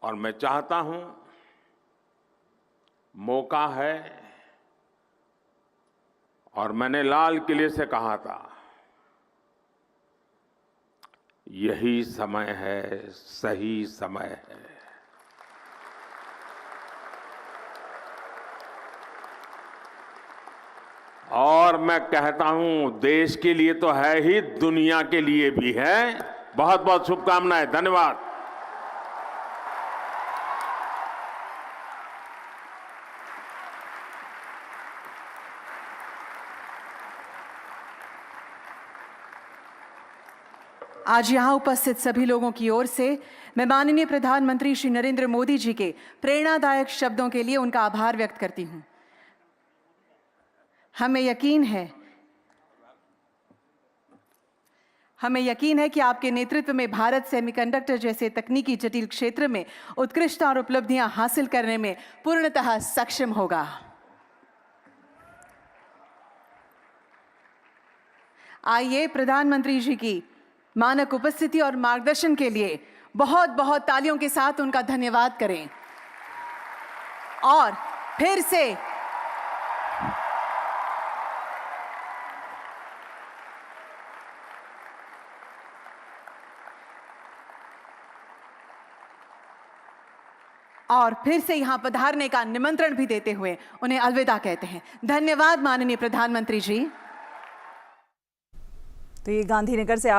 और मैं चाहता हूं, मौका है, और मैंने लाल किले से कहा था, यही समय है, सही समय है। और मैं कहता हूं, देश के लिए तो है ही, दुनिया के लिए भी है। बहुत बहुत शुभकामनाएं। धन्यवाद। आज यहाँ उपस्थित सभी लोगों की ओर से मैं माननीय प्रधानमंत्री श्री नरेंद्र मोदी जी के प्रेरणादायक शब्दों के लिए उनका आभार व्यक्त करती हूँ। हमें यकीन है कि आपके नेतृत्व में भारत सेमीकंडक्टर जैसे तकनीकी जटिल क्षेत्र में उत्कृष्टता और उपलब्धियां हासिल करने में पूर्णतः सक्षम होगा। आइए प्रधानमंत्री जी की मानक उपस्थिति और मार्गदर्शन के लिए बहुत बहुत तालियों के साथ उनका धन्यवाद करें। और फिर से यहां पधारने का निमंत्रण भी देते हुए उन्हें अलविदा कहते हैं। धन्यवाद माननीय प्रधानमंत्री जी। तो ये गांधीनगर से